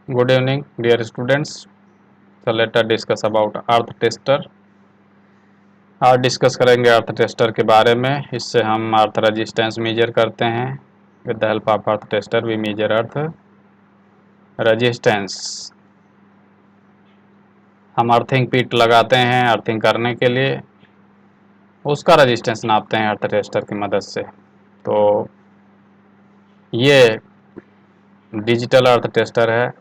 Good evening, dear students. So let us discuss about earth tester. आज discuss करेंगे अर्थ tester के बारे में। इससे हम अर्थ रेजिस्टेंस मेजर करते हैं। With the help of earth tester we measure earth resistance. हम अर्थिंग पीट लगाते हैं अर्थिंग करने के लिए, उसका रेजिस्टेंस नापते हैं अर्थ टेस्टर की मदद से। तो ये डिजिटल अर्थ टेस्टर है,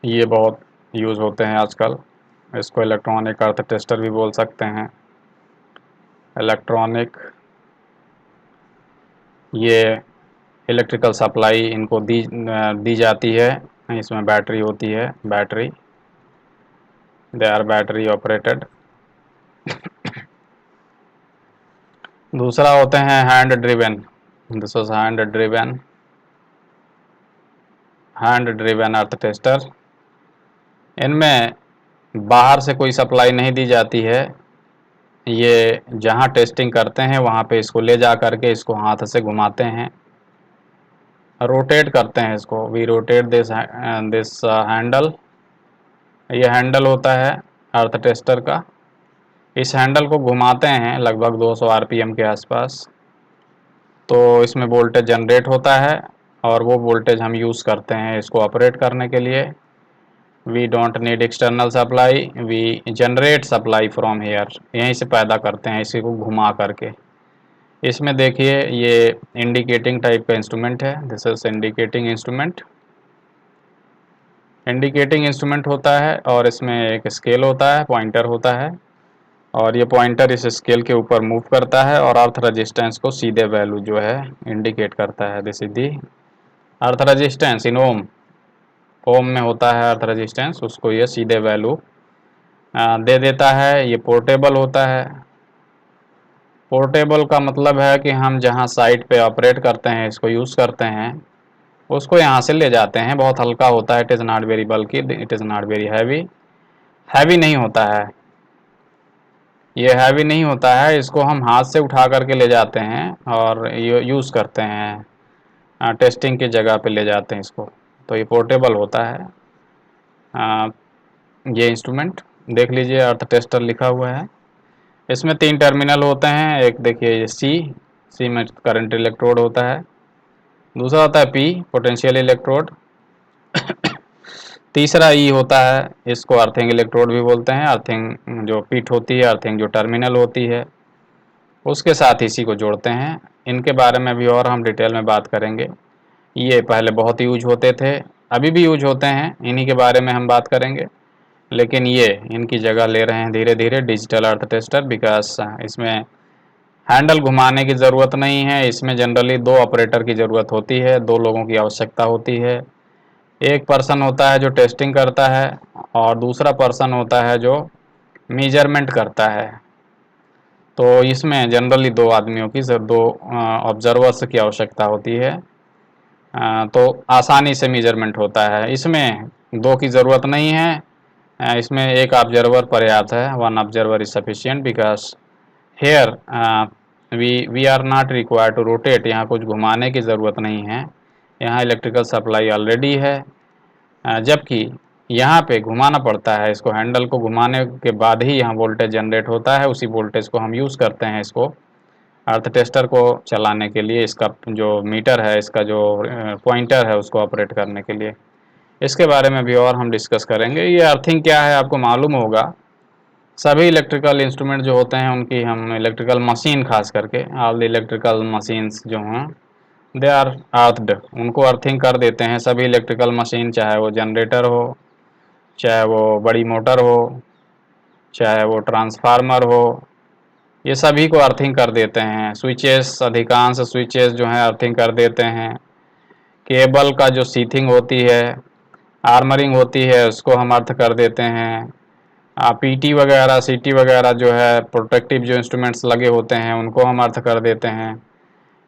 ये बहुत यूज़ होते हैं आजकल। इसको इलेक्ट्रॉनिक अर्थ टेस्टर भी बोल सकते हैं। इलेक्ट्रॉनिक, ये इलेक्ट्रिकल सप्लाई इनको दी जाती है। इसमें बैटरी होती है, battery, they are battery operated. दूसरा होते हैं hand driven. This was hand driven earth tester. इनमें बाहर से कोई सप्लाई नहीं दी जाती है, ये जहाँ टेस्टिंग करते हैं वहाँ पे इसको ले जा करके इसको हाथ से घुमाते हैं, रोटेट करते हैं इसको। We rotate this handle. ये हैंडल होता है अर्थ टेस्टर का। इस हैंडल को घुमाते हैं लगभग 200 आरपीएम के आसपास, तो इसमें वोल्टेज जनरेट होता है और वो वोल्टेज हम यूज़ करते हैं इसको ऑपरेट करने के लिए। We don't need external supply, we generate supply from here. यहीं से पैदा करते हैं इसी को घुमा करके। इसमें देखिए ये इंडिकेटिंग टाइप का इंस्ट्रूमेंट है। This is indicating instrument. Indicating instrument होता है और इसमें एक स्केल होता है, पॉइंटर होता है, और ये पॉइंटर इस स्केल के ऊपर मूव करता है और अर्थ रेजिस्टेंस को सीधे वैल्यू जो है इंडिकेट करता है। This is the earth resistance in ohm. Ohm में होता है अर्थ रेजिस्टेंस, उसको ये सीधे वैल्यू दे देता है। ये पोर्टेबल होता है। पोर्टेबल का मतलब है कि हम जहाँ साइट पे ऑपरेट करते हैं, इसको यूज़ करते हैं, उसको यहाँ से ले जाते हैं। बहुत हल्का होता है। इट इज़ नॉट वेरी बल्कि, it is not very heavy. Heavy नहीं होता है, ये हैवी नहीं होता है। इसको हम हाथ से उठा करके ले जाते हैं और यूज़ करते हैं, टेस्टिंग की जगह पे ले जाते हैं इसको। तो ये पोर्टेबल होता है। ये इंस्ट्रूमेंट देख लीजिए, अर्थ टेस्टर लिखा हुआ है। इसमें 3 टर्मिनल होते हैं। एक देखिए ये सी में करंट इलेक्ट्रोड होता है। दूसरा होता है पी, पोटेंशियल इलेक्ट्रोड। तीसरा ई होता है, इसको अर्थिंग इलेक्ट्रोड भी बोलते हैं। अर्थिंग जो पीठ होती है, अर्थिंग जो टर्मिनल होती है, उसके साथ इसी को जोड़ते हैं। इनके बारे में भी और हम डिटेल में बात करेंगे। ये पहले बहुत यूज होते थे, अभी भी यूज होते हैं, इन्हीं के बारे में हम बात करेंगे। लेकिन ये इनकी जगह ले रहे हैं धीरे धीरे डिजिटल अर्थ टेस्टर, बिकॉज इसमें हैंडल घुमाने की ज़रूरत नहीं है। इसमें जनरली 2 ऑपरेटर की ज़रूरत होती है, 2 लोगों की आवश्यकता होती है। एक पर्सन होता है जो टेस्टिंग करता है और दूसरा पर्सन होता है जो मेजरमेंट करता है। तो इसमें जनरली 2 आदमियों की, 2 ऑब्जर्वर्स की आवश्यकता होती है। तो आसानी से मेजरमेंट होता है। इसमें 2 की ज़रूरत नहीं है। इसमें एक ऑब्जर्वर पर्याप्त है। 1 observer is sufficient, because here we are not required to rotate. यहाँ कुछ घुमाने की ज़रूरत नहीं है, यहाँ इलेक्ट्रिकल सप्लाई ऑलरेडी है। जबकि यहाँ पे घुमाना पड़ता है, इसको हैंडल को घुमाने के बाद ही यहाँ वोल्टेज जनरेट होता है। उसी वोल्टेज को हम यूज़ करते हैं इसको अर्थ टेस्टर को चलाने के लिए। इसका जो मीटर है, इसका जो पॉइंटर है, उसको ऑपरेट करने के लिए। इसके बारे में भी और हम डिस्कस करेंगे। ये अर्थिंग क्या है आपको मालूम होगा। सभी इलेक्ट्रिकल इंस्ट्रूमेंट जो होते हैं उनकी, हम इलेक्ट्रिकल मशीन खास करके, ऑल द इलेक्ट्रिकल मशीन्स जो हैं दे आर अर्थड, उनको अर्थिंग कर देते हैं। सभी इलेक्ट्रिकल मशीन, चाहे वो जनरेटर हो, चाहे वो बड़ी मोटर हो, चाहे वो ट्रांसफार्मर हो, ये सभी को अर्थिंग कर देते हैं। स्विचेस, अधिकांश स्विचेस जो हैं अर्थिंग कर देते हैं। केबल का जो सीथिंग होती है, आर्मरिंग होती है, उसको हम अर्थ कर देते हैं। पीटी वगैरह, सीटी वगैरह जो है, प्रोटेक्टिव जो इंस्ट्रूमेंट्स लगे होते हैं, उनको हम अर्थ कर देते हैं।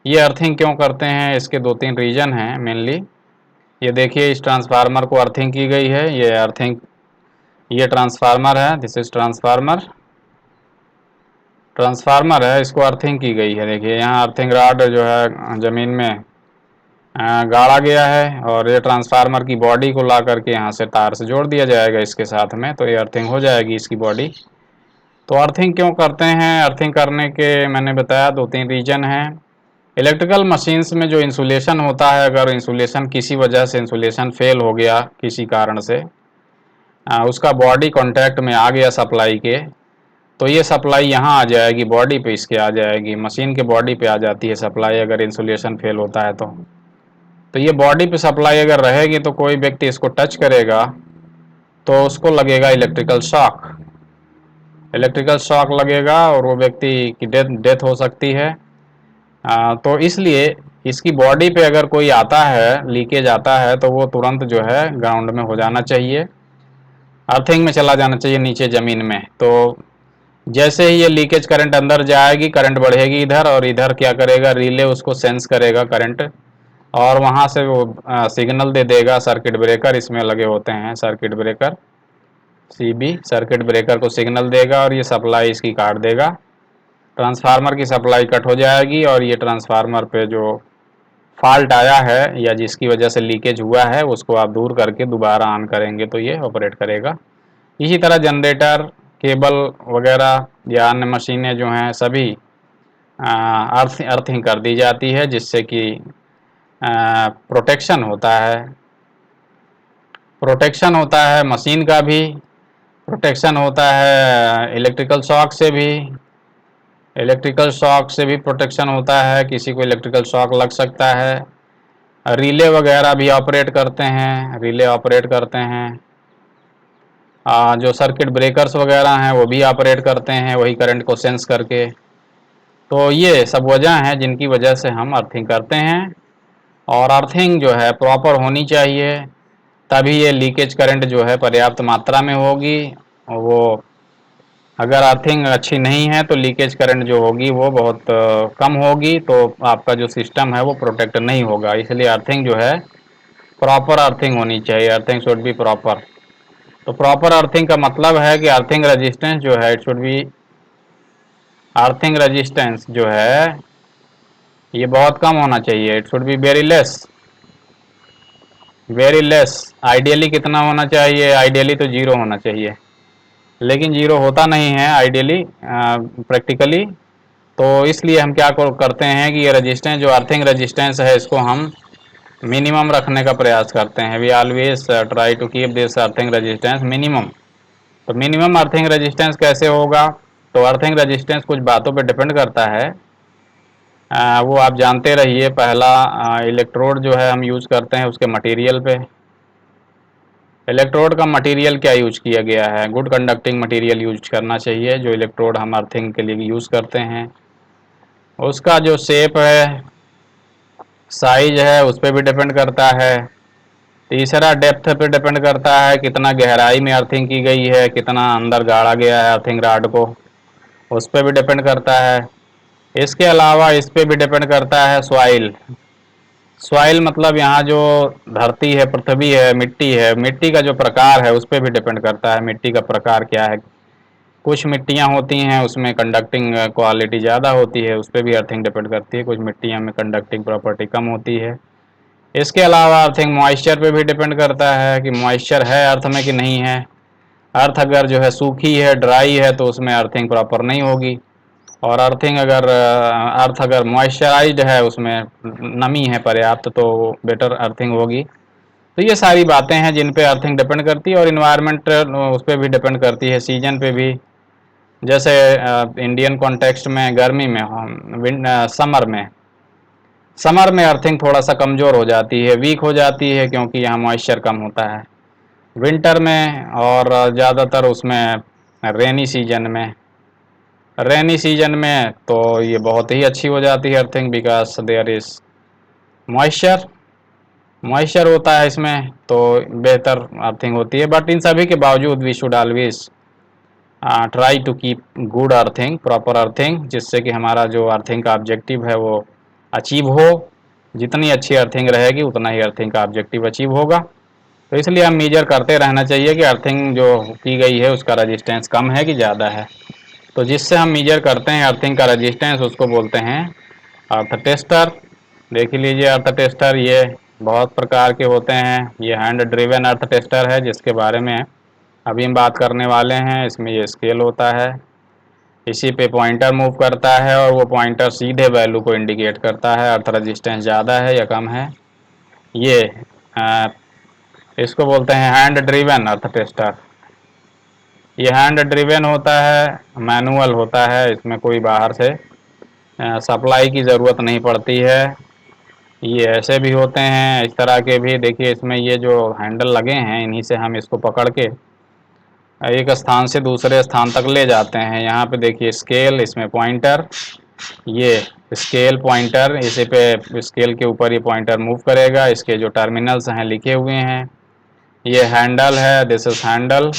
ये अर्थिंग क्यों करते हैं, इसके 2-3 रीज़न हैं मेनली। ये देखिए, इस ट्रांसफार्मर को अर्थिंग की गई है। ये अर्थिंग, ये ट्रांसफार्मर है, दिस इज ट्रांसफार्मर। ट्रांसफार्मर है, इसको अर्थिंग की गई है। देखिए यहाँ अर्थिंग रॉड जो है ज़मीन में गाड़ा गया है और ये ट्रांसफार्मर की बॉडी को ला करके यहाँ से तार से जोड़ दिया जाएगा इसके साथ में, तो ये अर्थिंग हो जाएगी इसकी बॉडी। तो अर्थिंग क्यों करते हैं? अर्थिंग करने के मैंने बताया 2-3 रीजन हैं। इलेक्ट्रिकल मशीन्स में जो इंसुलेशन होता है, अगर इंसुलेशन किसी वजह से इंसुलेशन फेल हो गया किसी कारण से, उसका बॉडी कॉन्टैक्ट में आ गया सप्लाई के, तो ये सप्लाई यहाँ आ जाएगी, बॉडी पे इसके आ जाएगी, मशीन के बॉडी पे आ जाती है सप्लाई, अगर इंसुलेशन फेल होता है तो ये बॉडी पे सप्लाई अगर रहेगी तो कोई व्यक्ति इसको टच करेगा तो उसको लगेगा इलेक्ट्रिकल शॉक। इलेक्ट्रिकल शॉक लगेगा और वो व्यक्ति की डेथ हो सकती है। तो इसलिए इसकी बॉडी पे अगर कोई आता है, लीकेज आता है, तो वो तुरंत जो है ग्राउंड में हो जाना चाहिए, अर्थिंग में चला जाना चाहिए नीचे ज़मीन में। तो जैसे ही ये लीकेज करंट अंदर जाएगी, करंट बढ़ेगी इधर, और इधर क्या करेगा, रिले उसको सेंस करेगा करंट, और वहाँ से वो सिग्नल दे देगा। सर्किट ब्रेकर इसमें लगे होते हैं, circuit breaker CB, circuit breaker को सिग्नल देगा और ये सप्लाई इसकी काट देगा, ट्रांसफार्मर की सप्लाई कट हो जाएगी, और ये ट्रांसफार्मर पे जो फॉल्ट आया है या जिसकी वजह से लीकेज हुआ है उसको आप दूर करके दोबारा ऑन करेंगे तो ये ऑपरेट करेगा। इसी तरह जनरेटर, केबल वगैरह या अन्य मशीनें जो हैं सभी अर्थिंग कर दी जाती है, जिससे कि प्रोटेक्शन होता है मशीन का भी, प्रोटेक्शन होता है इलेक्ट्रिकल शॉक से भी, प्रोटेक्शन होता है, किसी को इलेक्ट्रिकल शॉक लग सकता है। रिले वगैरह भी ऑपरेट करते हैं, जो सर्किट ब्रेकर्स वगैरह हैं वो भी ऑपरेट करते हैं वही करंट को सेंस करके। तो ये सब वजह हैं जिनकी वजह से हम अर्थिंग करते हैं, और अर्थिंग जो है प्रॉपर होनी चाहिए, तभी ये लीकेज करंट जो है पर्याप्त मात्रा में होगी। और वो अगर अर्थिंग अच्छी नहीं है तो लीकेज करंट जो होगी वो बहुत कम होगी, तो आपका जो सिस्टम है वो प्रोटेक्ट नहीं होगा। इसलिए अर्थिंग जो है प्रॉपर अर्थिंग होनी चाहिए, अर्थिंग शुड बी प्रॉपर। तो प्रॉपर अर्थिंग का मतलब है कि अर्थिंग रेजिस्टेंस जो है, it should be, earthing resistance जो है ये बहुत कम होना चाहिए, it should be very less. Ideally कितना होना चाहिए? आइडियली तो जीरो होना चाहिए, लेकिन जीरो होता नहीं है आइडियली प्रैक्टिकली। तो इसलिए हम क्या करते हैं कि ये रेजिस्टेंस जो अर्थिंग रेजिस्टेंस है इसको हम मिनिमम रखने का प्रयास करते हैं। We always try to keep this earthing resistance minimum. तो मिनिमम अर्थिंग रेजिस्टेंस कैसे होगा? तो अर्थिंग रेजिस्टेंस कुछ बातों पे डिपेंड करता है, वो आप जानते रहिए। पहला, इलेक्ट्रोड जो है हम यूज़ करते हैं उसके मटेरियल पे। इलेक्ट्रोड का मटेरियल क्या यूज किया गया है? गुड कंडक्टिंग मटेरियल यूज करना चाहिए जो इलेक्ट्रोड हम अर्थिंग के लिए यूज़ करते हैं। उसका जो शेप है, साइज है, उस पर भी डिपेंड करता है। तीसरा, डेप्थ पे डिपेंड करता है, कितना गहराई में अर्थिंग की गई है, कितना अंदर गाड़ा गया है अर्थिंग रॉड को, उस पर भी डिपेंड करता है। इसके अलावा इस पर भी डिपेंड करता है सॉइल मतलब यहाँ जो धरती है, पृथ्वी है, मिट्टी का जो प्रकार है उस पर भी डिपेंड करता है, मिट्टी का प्रकार क्या है। कुछ मिट्टियाँ होती हैं उसमें कंडक्टिंग क्वालिटी ज़्यादा होती है, उस पर भी अर्थिंग डिपेंड करती है। कुछ मिट्टियाँ में कंडक्टिंग प्रॉपर्टी कम होती है। इसके अलावा अर्थिंग मॉइस्चर पे भी डिपेंड करता है कि मॉइस्चर है अर्थ में कि नहीं है। अर्थ अगर जो है सूखी है, ड्राई है, तो उसमें अर्थिंग प्रॉपर नहीं होगी, और अर्थ अगर मॉइस्चराइज्ड है, उसमें नमी है पर्याप्त, तो बेटर अर्थिंग होगी। तो ये सारी बातें हैं जिन पे अर्थिंग डिपेंड करती है, और इन्वायरमेंट उस पर भी डिपेंड करती है, सीजन पे भी। जैसे इंडियन कॉन्टेक्स्ट में गर्मी में, समर में अर्थिंग थोड़ा सा कमज़ोर हो जाती है, वीक हो जाती है, क्योंकि यहाँ मॉइस्चर कम होता है। विंटर में और ज़्यादातर उसमें रेनी सीजन में तो ये बहुत ही अच्छी हो जाती है earthing, because there is moisture moisture होता है इसमें, तो बेहतर अर्थिंग होती है। बट इन सभी के बावजूद we should always try to keep good earthing, proper earthing, जिससे कि हमारा जो अर्थिंग का ऑब्जेक्टिव है वो अचीव हो। जितनी अच्छी अर्थिंग रहेगी उतना ही अर्थिंग का ऑब्जेक्टिव अचीव होगा। तो इसलिए हम मेजर करते रहना चाहिए कि अर्थिंग जो की गई है उसका रजिस्टेंस कम है कि ज़्यादा है। तो जिससे हम मेजर करते हैं अर्थिंग का रजिस्टेंस, उसको बोलते हैं अर्थ टेस्टर। देख लीजिए अर्थ टेस्टर, ये बहुत प्रकार के होते हैं। ये हैंड ड्रिवन अर्थ टेस्टर है जिसके बारे में अभी हम बात करने वाले हैं। इसमें ये स्केल होता है, इसी पे पॉइंटर मूव करता है और वो पॉइंटर सीधे वैल्यू को इंडिकेट करता है, अर्थ रेजिस्टेंस ज़्यादा है या कम है। ये इसको बोलते हैं हैंड ड्रिवन अर्थ टेस्टर। ये हैंड ड्रिवन होता है, मैनुअल होता है, इसमें कोई बाहर से सप्लाई की ज़रूरत नहीं पड़ती है। ये ऐसे भी होते हैं, इस तरह के भी। देखिए इसमें ये जो हैंडल लगे हैं, इन्हीं से हम इसको पकड़ के एक स्थान से दूसरे स्थान तक ले जाते हैं। यहाँ पे देखिए स्केल, इसमें पॉइंटर, ये स्केल पॉइंटर, इसी पे स्केल के ऊपर ये पॉइंटर मूव करेगा। इसके जो टर्मिनल्स हैं लिखे हुए हैं। ये हैंडल है, दिस इज हैंडल।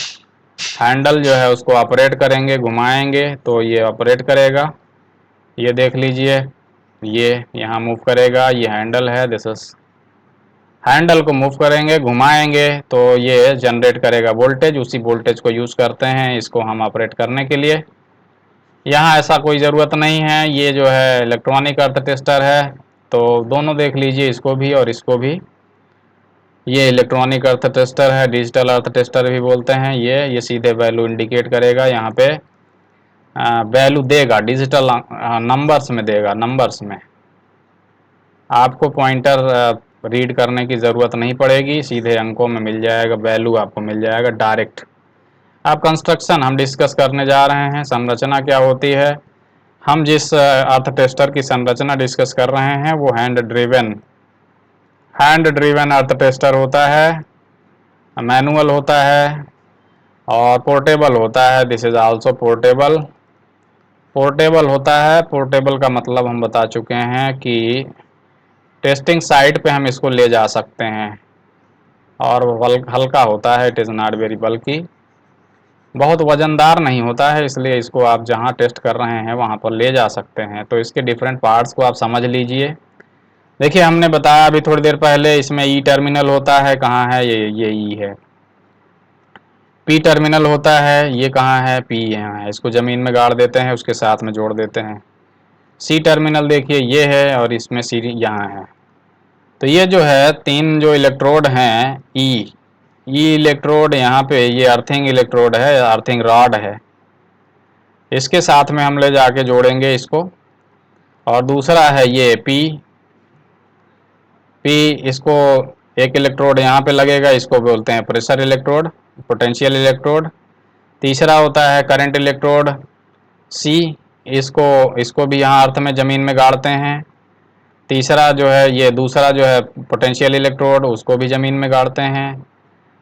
हैंडल जो है उसको ऑपरेट करेंगे, घुमाएंगे तो ये ऑपरेट करेगा। ये देख लीजिए, ये यहाँ मूव करेगा, ये हैंडल है, दिस इज हैंडल को मूव करेंगे, घुमाएंगे तो ये जनरेट करेगा वोल्टेज। उसी वोल्टेज को यूज़ करते हैं इसको हम ऑपरेट करने के लिए। यहाँ ऐसा कोई ज़रूरत नहीं है। ये जो है इलेक्ट्रॉनिक अर्थ टेस्टर है, तो दोनों देख लीजिए, इसको भी और इसको भी। ये इलेक्ट्रॉनिक अर्थ टेस्टर है, डिजिटल अर्थ टेस्टर भी बोलते हैं। ये सीधे वैल्यू इंडिकेट करेगा, यहाँ पे वैल्यू देगा, डिजिटल नंबर्स में देगा, नंबर्स में। आपको पॉइंटर रीड करने की ज़रूरत नहीं पड़ेगी, सीधे अंकों में मिल जाएगा, वैल्यू आपको मिल जाएगा डायरेक्ट। अब कंस्ट्रक्शन हम डिस्कस करने जा रहे हैं। संरचना क्या होती है? हम जिस अर्थ टेस्टर की संरचना डिस्कस कर रहे हैं वो हैंड ड्रिवन अर्थ टेस्टर होता है, मैनुअल होता है और पोर्टेबल होता है। This is also portable. Portable होता है, पोर्टेबल का मतलब हम बता चुके हैं कि टेस्टिंग साइट पे हम इसको ले जा सकते हैं। और हल्का होता है, इट इज़ नॉट वेरी बल्कि, बहुत वज़नदार नहीं होता है, इसलिए इसको आप जहाँ टेस्ट कर रहे हैं वहाँ पर ले जा सकते हैं। तो इसके डिफरेंट पार्ट्स को आप समझ लीजिए। देखिए हमने बताया अभी थोड़ी देर पहले, इसमें ई टर्मिनल होता है, कहाँ है ये ई है। पी टर्मिनल होता है, ये कहाँ है, पी यहाँ है। इसको ज़मीन में गाड़ देते हैं, उसके साथ में जोड़ देते हैं। सी टर्मिनल देखिए ये है और इसमें सी यहाँ है। तो ये जो है तीन जो इलेक्ट्रोड हैं, ई इलेक्ट्रोड, यहाँ पे ये अर्थिंग इलेक्ट्रोड है, अर्थिंग रॉड है, इसके साथ में हम ले जाके जोड़ेंगे इसको। और दूसरा है ये पी इसको एक इलेक्ट्रोड यहाँ पे लगेगा, इसको बोलते हैं प्रेशर इलेक्ट्रोड, पोटेंशियल इलेक्ट्रोड। तीसरा होता है करंट इलेक्ट्रोड सी, इसको भी यहाँ अर्थ में ज़मीन में गाड़ते हैं। तीसरा जो है ये दूसरा जो है पोटेंशियल इलेक्ट्रोड, उसको भी ज़मीन में गाड़ते हैं।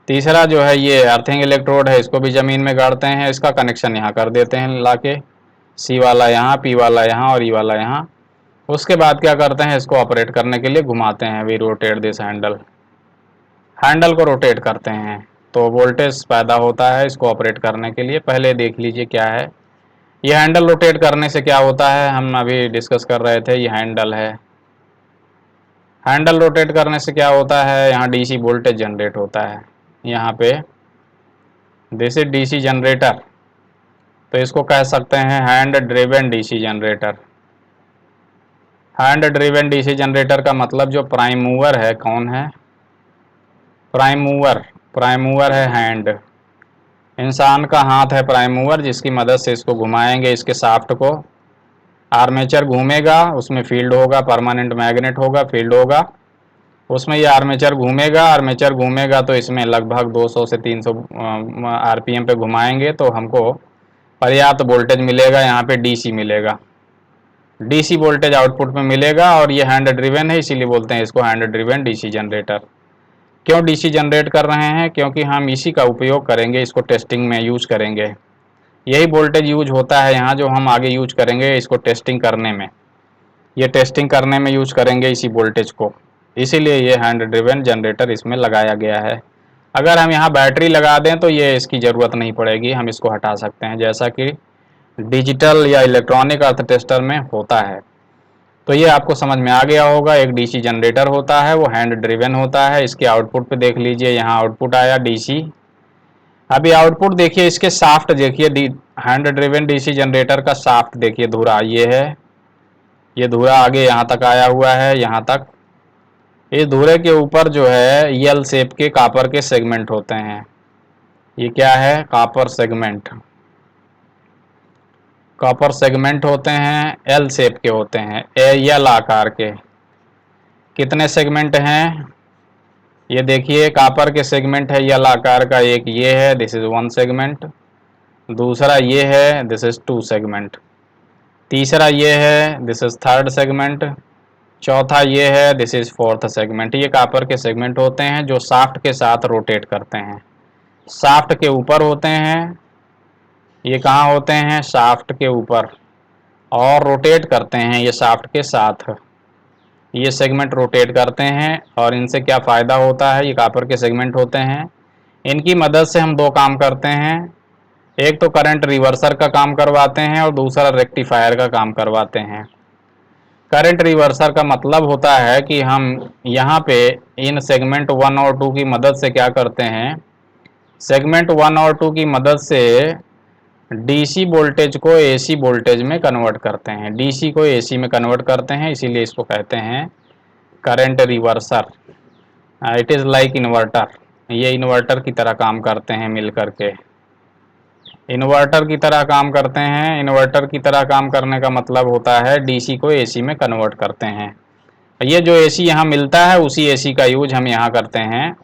तीसरा जो है ये अर्थिंग इलेक्ट्रोड है, इसको भी ज़मीन में गाड़ते हैं। इसका कनेक्शन यहाँ कर देते हैं लाके, सी वाला यहाँ, पी वाला यहाँ और ई वाला यहाँ। उसके बाद क्या करते हैं, इसको ऑपरेट करने के लिए घुमाते हैं। वी रोटेट दिस हैंडल को रोटेट करते हैं तो वोल्टेज पैदा होता है इसको ऑपरेट करने के लिए। पहले देख लीजिए क्या है ये हैंडल रोटेट करने से क्या होता है, हम अभी डिस्कस कर रहे थे। ये हैंडल है, हैंडल रोटेट करने से क्या होता है, यहाँ डीसी वोल्टेज जनरेट होता है। यहाँ पे दिस इज डीसी जनरेटर, तो इसको कह सकते हैं hand driven DC generator. Hand driven DC generator का मतलब जो प्राइम मूवर है, कौन है, प्राइम मूवर है हैंड। इंसान का हाथ है प्राइम मूवर, जिसकी मदद से इसको घुमाएंगे, इसके शाफ्ट को। आर्मेचर घूमेगा, उसमें फील्ड होगा, परमानेंट मैग्नेट होगा, फील्ड होगा, उसमें ये आर्मेचर घूमेगा तो इसमें लगभग 200 से 300 आरपीएम पे घुमाएंगे तो हमको पर्याप्त वोल्टेज मिलेगा। यहाँ पे डीसी मिलेगा, डीसी वोल्टेज आउटपुट में मिलेगा। और ये हैंड ड्रिवन है, इसीलिए बोलते हैं इसको हैंड ड्रिवन डीसी जनरेटर। क्यों डीसी जनरेट कर रहे हैं, क्योंकि हम इसी का उपयोग करेंगे, इसको टेस्टिंग में यूज करेंगे। यही वोल्टेज यूज होता है यहाँ, जो हम आगे यूज करेंगे इसको टेस्टिंग करने में। ये टेस्टिंग करने में यूज करेंगे इसी वोल्टेज को, इसीलिए ये हैंड ड्रिवन जनरेटर इसमें लगाया गया है। अगर हम यहाँ बैटरी लगा दें तो ये इसकी ज़रूरत नहीं पड़ेगी, हम इसको हटा सकते हैं, जैसा कि डिजिटल या इलेक्ट्रॉनिक अर्थ टेस्टर में होता है। तो ये आपको समझ में आ गया होगा। एक डीसी जनरेटर होता है, वो हैंड ड्रिवन होता है। इसके आउटपुट पे देख लीजिए, यहाँ आउटपुट आया डीसी। अभी आउटपुट देखिए, इसके शाफ्ट देखिए, हैंड ड्रिवन डीसी जनरेटर का शाफ्ट देखिए, धुरा ये है, ये धुरा आगे यहाँ तक आया हुआ है, यहाँ तक। इस धुरे के ऊपर जो है एल शेप के कॉपर के सेगमेंट होते हैं। ये क्या है? Copper segment. कॉपर सेगमेंट होते हैं, एल शेप के होते हैं, एल आकार के। कितने सेगमेंट हैं? ये देखिए कॉपर के सेगमेंट है एल आकार का, एक ये है, दिस इज वन सेगमेंट। दूसरा ये है, दिस इज टू सेगमेंट। तीसरा ये है, दिस इज थर्ड सेगमेंट। चौथा ये है, दिस इज फोर्थ सेगमेंट। ये कॉपर के सेगमेंट होते हैं जो शाफ्ट के साथ रोटेट करते हैं। शाफ्ट के ऊपर होते हैं, ये कहाँ होते हैं? शाफ्ट के ऊपर, और रोटेट करते हैं ये शाफ्ट के साथ। ये सेगमेंट रोटेट करते हैं और इनसे क्या फ़ायदा होता है? ये कॉपर के सेगमेंट होते हैं, इनकी मदद से हम दो काम करते हैं। एक तो करंट रिवर्सर का काम करवाते हैं और दूसरा रेक्टिफायर का काम करवाते हैं। करंट रिवर्सर का मतलब होता है कि हम यहाँ पे इन सेगमेंट 1 और 2 की मदद से क्या करते हैं? सेगमेंट 1 और 2 की मदद से डीसी वोल्टेज को एसी वोल्टेज में कन्वर्ट करते हैं, डीसी को एसी में कन्वर्ट करते हैं, इसीलिए इसको कहते हैं current reverser. It is like inverter. ये इन्वर्टर की तरह काम करते हैं मिल करके, इन्वर्टर की तरह काम करते हैं। इन्वर्टर की तरह काम करने का मतलब होता है डीसी को एसी में कन्वर्ट करते हैं। ये जो एसी यहाँ मिलता है उसी एसी का यूज हम यहाँ करते हैं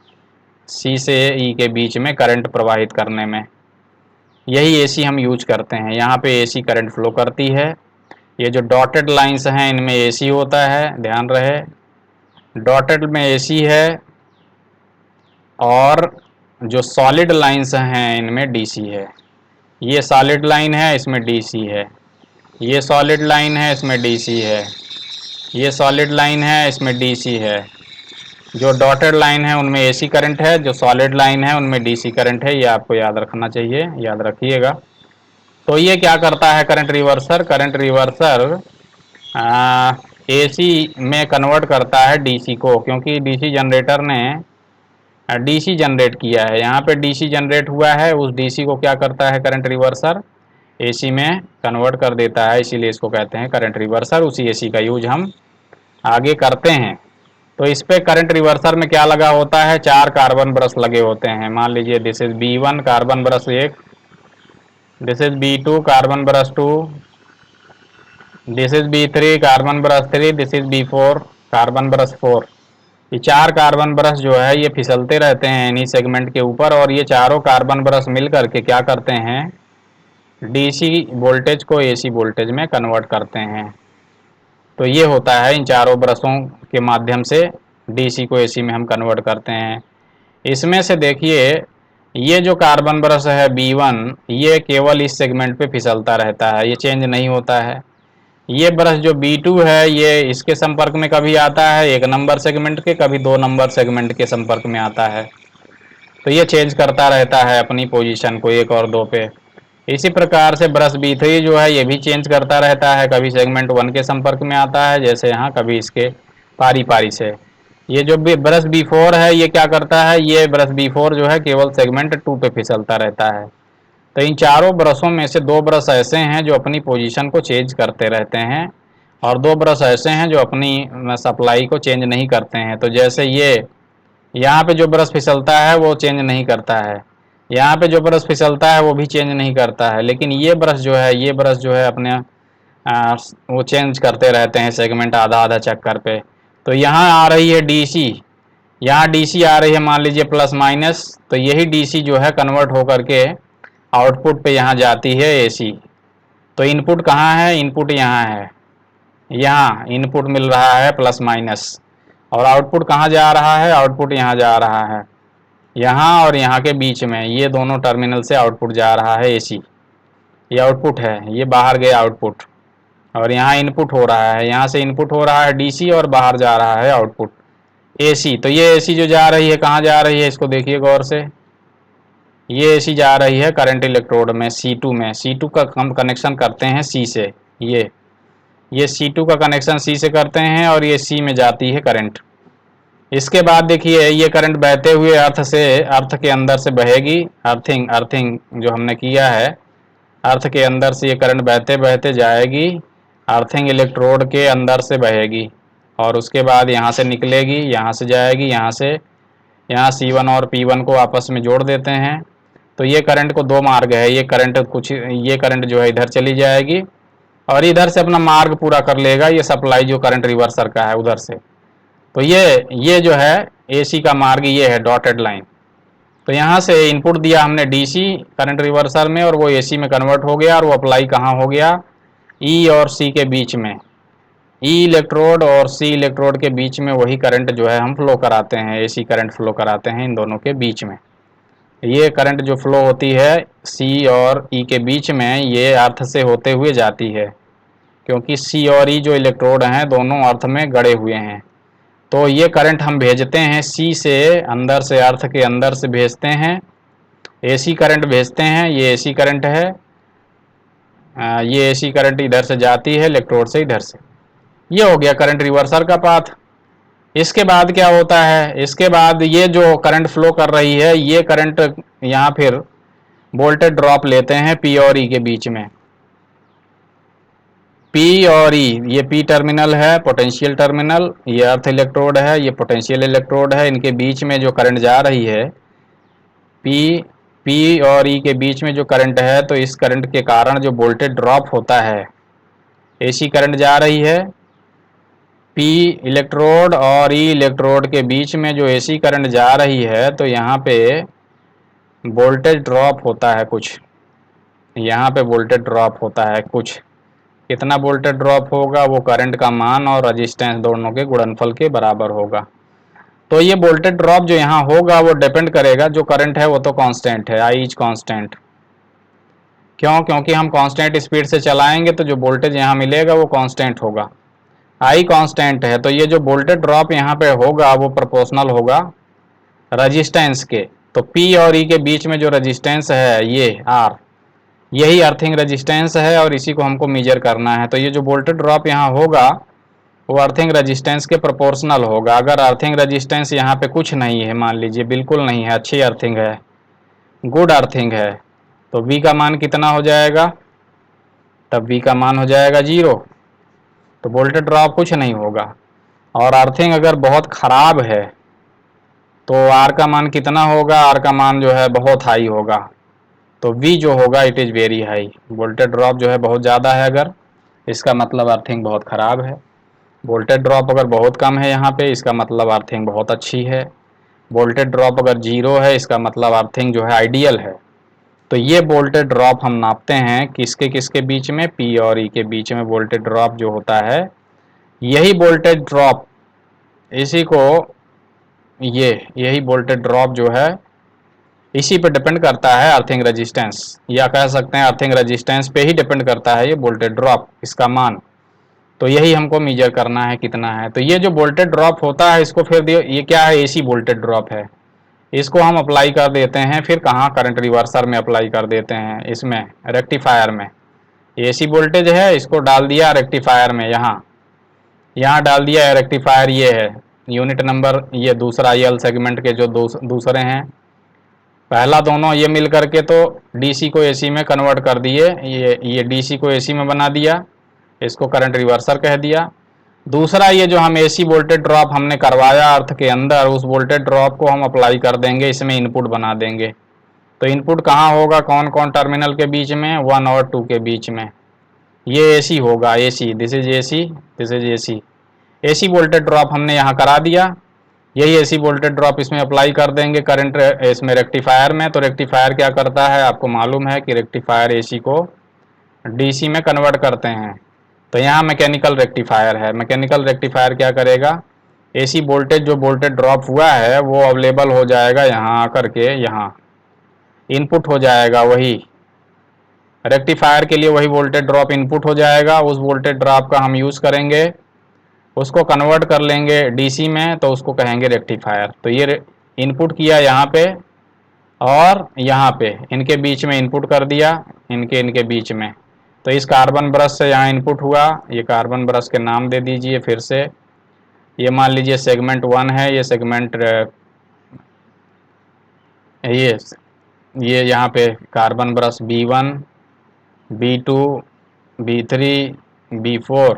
सी से ई के बीच में करंट प्रवाहित करने में। यही एसी हम यूज करते हैं, यहाँ पे एसी करंट फ्लो करती है। ये जो डॉटेड लाइंस हैं इनमें एसी होता है, ध्यान रहे, डॉटेड में एसी है, और जो सॉलिड लाइंस हैं इनमें डीसी है। ये सॉलिड लाइन है, इसमें डीसी है। ये सॉलिड लाइन है, इसमें डीसी है। ये सॉलिड लाइन है, इसमें डीसी है। जो डॉटेड लाइन है उनमें एसी करंट है, जो सॉलिड लाइन है उनमें डीसी करंट है। ये आपको याद रखना चाहिए, याद रखिएगा। तो ये क्या करता है current reverser? Current reverser AC में कन्वर्ट करता है डीसी को, क्योंकि डीसी जनरेटर ने डीसी जनरेट किया है, यहाँ पे डीसी जनरेट हुआ है, उस डीसी को क्या करता है करंट रिवर्सर? एसी में कन्वर्ट कर देता है, इसीलिए इसको कहते हैं करंट रिवर्सर। उसी एसी का यूज हम आगे करते हैं। तो इस पे करंट रिवर्सर में क्या लगा होता है? 4 कार्बन ब्रश लगे होते हैं। मान लीजिए this is B1 carbon brush 1, this is B2 carbon brush 2, this is B3 carbon brush 3, this is B4 carbon brush 4। ये 4 कार्बन ब्रश जो है ये फिसलते रहते हैं इन्हीं सेगमेंट के ऊपर, और ये चारों कार्बन ब्रश मिल करके क्या करते हैं? डीसी वोल्टेज को एसी वोल्टेज में कन्वर्ट करते हैं। तो ये होता है इन चारों ब्रशों के माध्यम से डीसी को एसी में हम कन्वर्ट करते हैं। इसमें से देखिए ये जो कार्बन ब्रश है B1, ये केवल इस सेगमेंट पे फिसलता रहता है, ये चेंज नहीं होता है। ये ब्रश जो B2 है ये इसके संपर्क में कभी आता है 1 नंबर सेगमेंट के, कभी 2 नंबर सेगमेंट के संपर्क में आता है। तो ये चेंज करता रहता है अपनी पोजीशन को 1 और 2 पे। इसी प्रकार से ब्रश B3 जो है ये भी चेंज करता रहता है, कभी सेगमेंट 1 के संपर्क में आता है जैसे यहाँ, कभी इसके पारी पारी से। ये जो भी ब्रश B4 है ये क्या करता है? ये ब्रश B4 जो है केवल सेगमेंट 2 पे फिसलता रहता है। तो इन चारों ब्रशों में से 2 ब्रश ऐसे हैं जो अपनी पोजीशन को चेंज करते रहते हैं, और 2 ब्रश ऐसे हैं जो अपनी सप्लाई को चेंज नहीं करते हैं। तो जैसे ये यहाँ पे जो ब्रश फिसलता है वो चेंज नहीं करता है, यहाँ पे जो ब्रश फिसलता है वो भी चेंज नहीं करता है, लेकिन ये ब्रश जो है, ये ब्रश जो है अपने वो चेंज करते रहते हैं सेगमेंट आधा आधा चक्कर पे। तो यहाँ आ रही है डीसी, यहाँ डीसी आ रही है मान लीजिए प्लस माइनस, तो यही डीसी जो है कन्वर्ट होकर के आउटपुट पे यहाँ जाती है एसी। तो इनपुट कहाँ है? इनपुट यहाँ है, यहाँ इनपुट मिल रहा है प्लस माइनस, और आउटपुट कहाँ जा रहा है? आउटपुट यहाँ जा रहा है, यहाँ और यहाँ के बीच में ये दोनों टर्मिनल से आउटपुट जा रहा है एसी। ये आउटपुट है, ये बाहर गया आउटपुट, और यहाँ इनपुट हो रहा है, यहाँ से इनपुट हो रहा है डीसी और बाहर जा रहा है आउटपुट एसी। तो ये एसी जो जा रही है कहाँ जा रही है? इसको देखिए गौर से, ये एसी जा रही है करंट इलेक्ट्रोड में C2 में। C2 का हम कनेक्शन करते हैं C से, ये C2 का कनेक्शन C से करते हैं और ये C में जाती है करंट। इसके बाद देखिए ये करंट बहते हुए अर्थ के अंदर से बहेगी, अर्थिंग जो हमने किया है, अर्थ के अंदर से ये करंट बहते बहते जाएगी अर्थिंग इलेक्ट्रोड के अंदर से बहेगी और उसके बाद यहाँ से निकलेगी, यहाँ से जाएगी, यहाँ C1 और P1 को आपस में जोड़ देते हैं। तो ये करंट को दो मार्ग है, ये करंट जो है इधर चली जाएगी और इधर से अपना मार्ग पूरा कर लेगा, ये सप्लाई जो करंट रिवर्सर का है उधर से। तो ये जो है AC का मार्ग ये है डॉटेड लाइन। तो यहाँ से इनपुट दिया हमने DC करंट रिवर्सर में और वो AC में कन्वर्ट हो गया और वो अप्लाई कहाँ हो गया, E और C के बीच में। E इलेक्ट्रोड और C इलेक्ट्रोड के बीच में वही करंट जो है हम फ्लो कराते हैं, AC करंट फ्लो कराते हैं इन दोनों के बीच में। ये करंट जो फ्लो होती है C और E के बीच में, ये अर्थ से होते हुए जाती है, क्योंकि C और E जो इलेक्ट्रोड हैं दोनों अर्थ में गड़े हुए हैं। तो ये करंट हम भेजते हैं C से, अंदर से अर्थ के अंदर से भेजते हैं, AC करंट भेजते हैं, ये AC करंट है। ये AC करंट इधर से जाती है इलेक्ट्रोड से इधर से। ये हो गया करंट रिवर्सर का पाथ। इसके बाद क्या होता है, इसके बाद ये जो करंट फ्लो कर रही है ये करंट यहाँ फिर वोल्टेज ड्रॉप लेते हैं P और E के बीच में। P और E, ये P टर्मिनल है पोटेंशियल टर्मिनल, ये अर्थ इलेक्ट्रोड है, ये पोटेंशियल इलेक्ट्रोड है। इनके बीच में जो करंट जा रही है P और E के बीच में जो करंट है, तो इस करंट के कारण जो वोल्टेज ड्रॉप होता है, AC करंट जा रही है P इलेक्ट्रोड और E इलेक्ट्रोड के बीच में जो AC करंट जा रही है, तो यहाँ पे वोल्टेज ड्रॉप होता है कुछ, यहाँ पे वोल्टेज ड्रॉप होता है कुछ। कितना वोल्टेज ड्रॉप होगा, वो करंट का मान और रजिस्टेंस दोनों के गुणनफल के बराबर होगा। तो ये वोल्टेज ड्रॉप जो यहाँ होगा वो डिपेंड करेगा, जो करंट है वो तो कांस्टेंट है, I इज कांस्टेंट। क्यों? क्योंकि हम कांस्टेंट स्पीड से चलाएंगे तो जो वोल्टेज यहाँ मिलेगा वो कांस्टेंट होगा, I कांस्टेंट है। तो ये जो वोल्टेज ड्रॉप यहाँ पे होगा वो प्रोपोर्शनल होगा रजिस्टेंस के। तो P और E के बीच में जो रजिस्टेंस है ये R, यही अर्थिंग रजिस्टेंस है और इसी को हमको मेजर करना है। तो ये जो वोल्टेज ड्रॉप यहाँ होगा वो अर्थिंग रजिस्टेंस के प्रोपोर्शनल होगा। अगर अर्थिंग रजिस्टेंस यहाँ पे कुछ नहीं है, मान लीजिए बिल्कुल नहीं है, अच्छी अर्थिंग है, गुड अर्थिंग है, तो V का मान कितना हो जाएगा, तब V का मान हो जाएगा 0। तो वोल्टेज ड्रॉप कुछ नहीं होगा। और अर्थिंग अगर बहुत ख़राब है तो R का मान कितना होगा, R का मान जो है बहुत हाई होगा। तो V जो होगा it is very high. Voltage drop जो है बहुत ज़्यादा है अगर, इसका मतलब अर्थिंग बहुत ख़राब है। वोल्टेज ड्रॉप अगर बहुत कम है यहाँ पे, इसका मतलब अर्थिंग बहुत अच्छी है। वोल्टेज ड्रॉप अगर 0 है, इसका मतलब अर्थिंग जो है आइडियल है। तो ये वोल्टेज ड्रॉप हम नापते हैं किसके किसके बीच में, P और E के बीच में वोल्टेज ड्रॉप जो होता है, यही वोल्टेज ड्रॉप, इसी को यही वोल्टेज ड्रॉप जो है इसी पे डिपेंड करता है अर्थिंग रेजिस्टेंस, या कह सकते हैं अर्थिंग रेजिस्टेंस पे ही डिपेंड करता है ये वोल्टेज ड्रॉप, इसका मान। तो यही हमको मेजर करना है कितना है। तो ये जो वोल्टेज ड्रॉप होता है इसको फिर ये क्या है, AC वोल्टेज ड्रॉप है, इसको हम अप्लाई कर देते हैं फिर कहाँ, करंट रिवर्सर में अप्लाई कर देते हैं, इसमें रेक्टिफायर में। AC वोल्टेज है, इसको डाल दिया रेक्टिफायर में, यहाँ डाल दिया है रेक्टिफायर, ये है यूनिट नंबर, ये दूसरा L सेगमेंट के जो दूसरे हैं, पहला दोनों ये मिल करके तो DC को AC में कन्वर्ट कर दिए, ये DC को AC में बना दिया, इसको करंट रिवर्सर कह दिया। दूसरा ये जो हम AC वोल्टेज ड्रॉप हमने करवाया अर्थ के अंदर, उस वोल्टेज ड्रॉप को हम अप्लाई कर देंगे, इसमें इनपुट बना देंगे। तो इनपुट कहाँ होगा, कौन कौन टर्मिनल के बीच में, 1 और 2 के बीच में। ये AC होगा, AC, this is AC, this is AC। AC voltage drop हमने यहाँ करा दिया, यही AC वोल्टेज ड्रॉप इसमें अप्लाई कर देंगे करंट इसमें रेक्टिफायर में। तो रेक्टिफायर क्या करता है, आपको मालूम है कि रेक्टिफायर AC को DC में कन्वर्ट करते हैं। तो यहाँ मैकेनिकल रेक्टिफायर है, मैकेनिकल रेक्टिफायर क्या करेगा, AC वोल्टेज जो वोल्टेज ड्रॉप हुआ है वो अवेलेबल हो जाएगा यहाँ आकर के, यहाँ इनपुट हो जाएगा, वही रेक्टिफायर के लिए वही वोल्टेज ड्रॉप इनपुट हो जाएगा। उस वोल्टेज ड्रॉप का हम यूज़ करेंगे, उसको कन्वर्ट कर लेंगे DC में, तो उसको कहेंगे रेक्टिफायर। तो ये इनपुट किया यहाँ पे और यहाँ पे, इनके बीच में इनपुट कर दिया, इनके बीच में। तो इस कार्बन ब्रश से यहाँ इनपुट हुआ, ये कार्बन ब्रश के नाम दे दीजिए फिर से, ये मान लीजिए सेगमेंट 1 है, ये सेगमेंट ये यहाँ पे carbon brush B1, B2, B3, B4,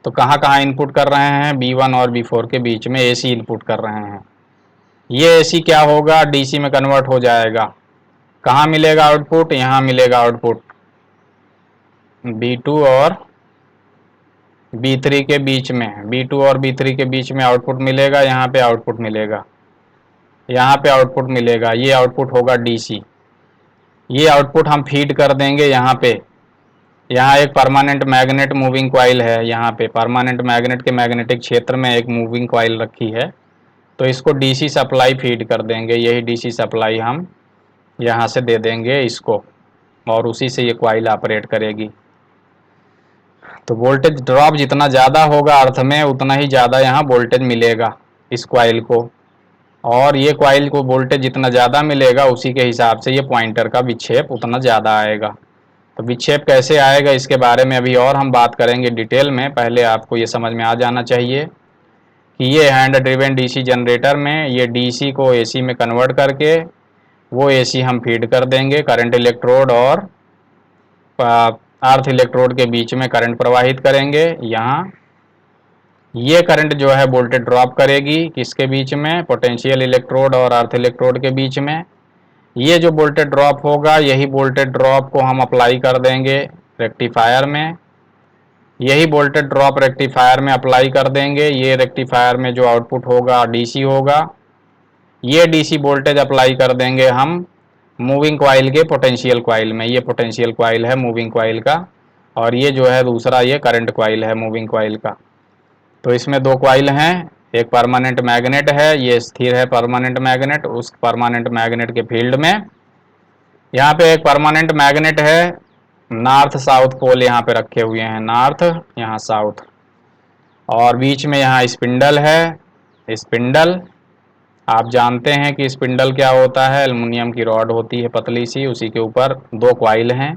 तो कहाँ कहाँ इनपुट कर रहे हैं, B1 और B4 के बीच में AC इनपुट कर रहे हैं। ये AC क्या होगा, DC में कन्वर्ट हो जाएगा। कहाँ मिलेगा आउटपुट, यहाँ मिलेगा आउटपुट B2 और B3 के बीच में, B2 और B3 के बीच में आउटपुट मिलेगा, यहाँ पे आउटपुट मिलेगा, यहाँ पे आउटपुट मिलेगा, ये आउटपुट होगा DC। ये आउटपुट हम फीड कर देंगे यहाँ पे। यहाँ एक परमानेंट मैग्नेट मूविंग कॉइल है, यहाँ पे परमानेंट मैग्नेट के मैग्नेटिक क्षेत्र में एक मूविंग कॉइल रखी है, तो इसको DC सप्लाई फीड कर देंगे। यही DC सप्लाई हम यहाँ से दे देंगे इसको, और उसी से ये कॉइल ऑपरेट करेगी। तो वोल्टेज ड्रॉप जितना ज़्यादा होगा अर्थ में, उतना ही ज़्यादा यहाँ वोल्टेज मिलेगा इस कॉइल को, और ये कॉइल को वोल्टेज जितना ज़्यादा मिलेगा उसी के हिसाब से ये पॉइंटर का विक्षेप उतना ज़्यादा आएगा। तो विक्षेप कैसे आएगा इसके बारे में अभी और हम बात करेंगे डिटेल में। पहले आपको ये समझ में आ जाना चाहिए कि ये हैंड ड्रिवन DC जनरेटर में ये DC को AC में कन्वर्ट करके वो AC हम फीड कर देंगे करंट इलेक्ट्रोड और अर्थ इलेक्ट्रोड के बीच में करंट प्रवाहित करेंगे। यहाँ ये करंट जो है वोल्टेज ड्रॉप करेगी किसके बीच में, पोटेंशियल इलेक्ट्रोड और अर्थ इलेक्ट्रोड के बीच में। ये जो वोल्टेज ड्रॉप होगा यही वोल्टेज ड्रॉप को हम अप्लाई कर देंगे रेक्टिफायर में। यही वोल्टेज ड्रॉप रेक्टिफायर में अप्लाई कर देंगे। ये रेक्टिफायर में जो आउटपुट होगा DC होगा। ये DC वोल्टेज अप्लाई कर देंगे हम मूविंग कॉइल के पोटेंशियल कॉइल में। ये पोटेंशियल कॉइल है मूविंग कॉइल का, और ये जो है दूसरा ये करंट कॉइल है मूविंग कॉइल का। तो इसमें दो कॉइल हैं, एक परमानेंट मैग्नेट है, ये स्थिर है परमानेंट मैग्नेट। उस परमानेंट मैग्नेट के फील्ड में यहाँ पे एक परमानेंट मैग्नेट है, नॉर्थ साउथ पोल यहाँ पे रखे हुए हैं, नॉर्थ यहाँ साउथ, और बीच में यहाँ स्पिंडल है। स्पिंडल आप जानते हैं कि स्पिंडल क्या होता है, एल्युमिनियम की रॉड होती है पतली सी, उसी के ऊपर दो कॉइल हैं,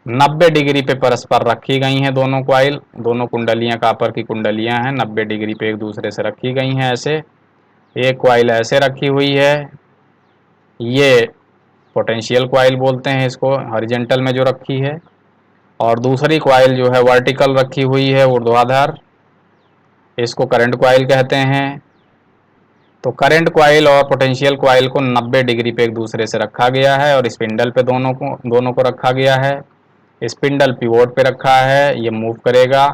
90 डिग्री पे परस्पर रखी गई हैं दोनों कॉइल। दोनों कुंडलियां कापर की कुंडलियां हैं, 90 डिग्री पे एक दूसरे से रखी गई हैं ऐसे। एक कॉइल ऐसे रखी हुई है, ये पोटेंशियल कॉइल बोलते हैं इसको, हॉरिजॉन्टल में जो रखी है, और दूसरी कॉइल जो है वर्टिकल रखी हुई है ऊर्ध्वाधर, इसको करंट कॉइल कहते हैं। तो करंट कॉइल और पोटेंशियल कॉइल को 90 डिग्री पे एक दूसरे से रखा गया है, और स्पिंडल पे दोनों को रखा गया है। स्पिंडल पिवोट पे रखा है, ये मूव करेगा,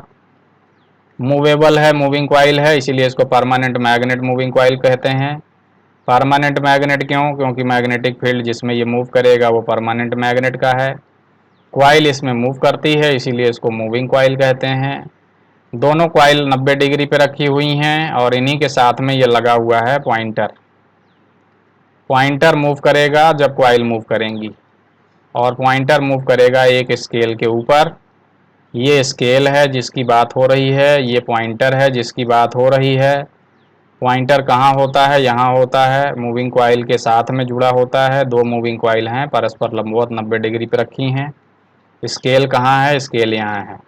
मूवेबल है, मूविंग कॉइल है, इसीलिए इसको परमानेंट मैग्नेट मूविंग कॉइल कहते हैं। परमानेंट मैग्नेट क्यों, क्योंकि मैग्नेटिक फील्ड जिसमें ये मूव करेगा वो परमानेंट मैग्नेट का है। कॉइल इसमें मूव करती है, इसीलिए इसको मूविंग कॉइल कहते हैं। दोनों कॉइल 90 डिग्री पे रखी हुई हैं, और इन्हीं के साथ में ये लगा हुआ है पॉइंटर। पॉइंटर मूव करेगा जब कॉइल मूव करेंगी, और पॉइंटर मूव करेगा एक स्केल के ऊपर। ये स्केल है जिसकी बात हो रही है, ये पॉइंटर है जिसकी बात हो रही है। पॉइंटर कहाँ होता है, यहाँ होता है, मूविंग कॉइल के साथ में जुड़ा होता है। दो मूविंग कॉइल हैं परस्पर लंबवत 90 डिग्री पर रखी हैं। स्केल कहाँ है, स्केल यहाँ है,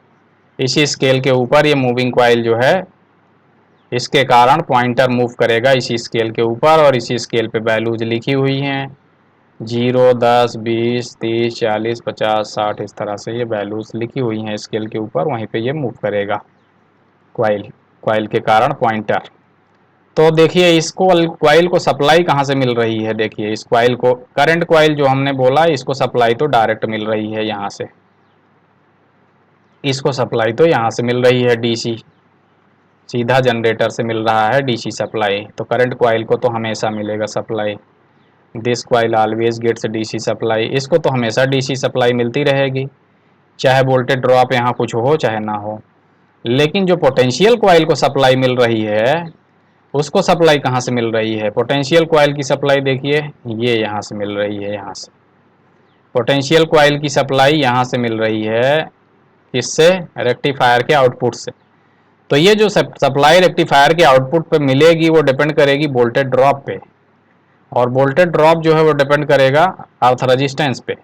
इसी स्केल के ऊपर ये मूविंग कॉइल जो है, इसके कारण पॉइंटर मूव करेगा इसी स्केल के ऊपर, और इसी स्केल पे वैल्यूज लिखी हुई हैं 0, 10, 20, 30, 40, 50, 60, इस तरह से ये वैल्यूज लिखी हुई हैं स्केल के ऊपर, वहीं पे ये मूव करेगा कॉइल के कारण पॉइंटर। तो देखिए इसको कॉइल को सप्लाई कहाँ से मिल रही है, देखिए इस कॉइल को, करंट कॉइल जो हमने बोला इसको सप्लाई तो डायरेक्ट मिल रही है यहाँ से, इसको सप्लाई तो यहाँ से मिल रही है DC, सीधा जनरेटर से मिल रहा है DC सप्लाई। तो करंट कॉइल को तो हमेशा मिलेगा supply, this coil always gets DC supply, इसको तो हमेशा DC सप्लाई मिलती रहेगी, चाहे वोल्टेज ड्रॉप यहाँ कुछ हो चाहे ना हो। लेकिन जो पोटेंशियल कॉइल को सप्लाई मिल रही है, उसको सप्लाई कहाँ से मिल रही है, पोटेंशियल कॉइल की सप्लाई देखिए ये यहाँ से मिल रही है, यहाँ से पोटेंशियल कॉइल की सप्लाई यहाँ से मिल रही है, किससे, रेक्टिफायर के आउटपुट से। तो ये जो सप्लाई रेक्टिफायर के आउटपुट पे मिलेगी वो डिपेंड करेगी वोल्टेज ड्रॉप पे, और वोल्टेज ड्रॉप जो है वो डिपेंड करेगा अर्थ रेजिस्टेंस पे।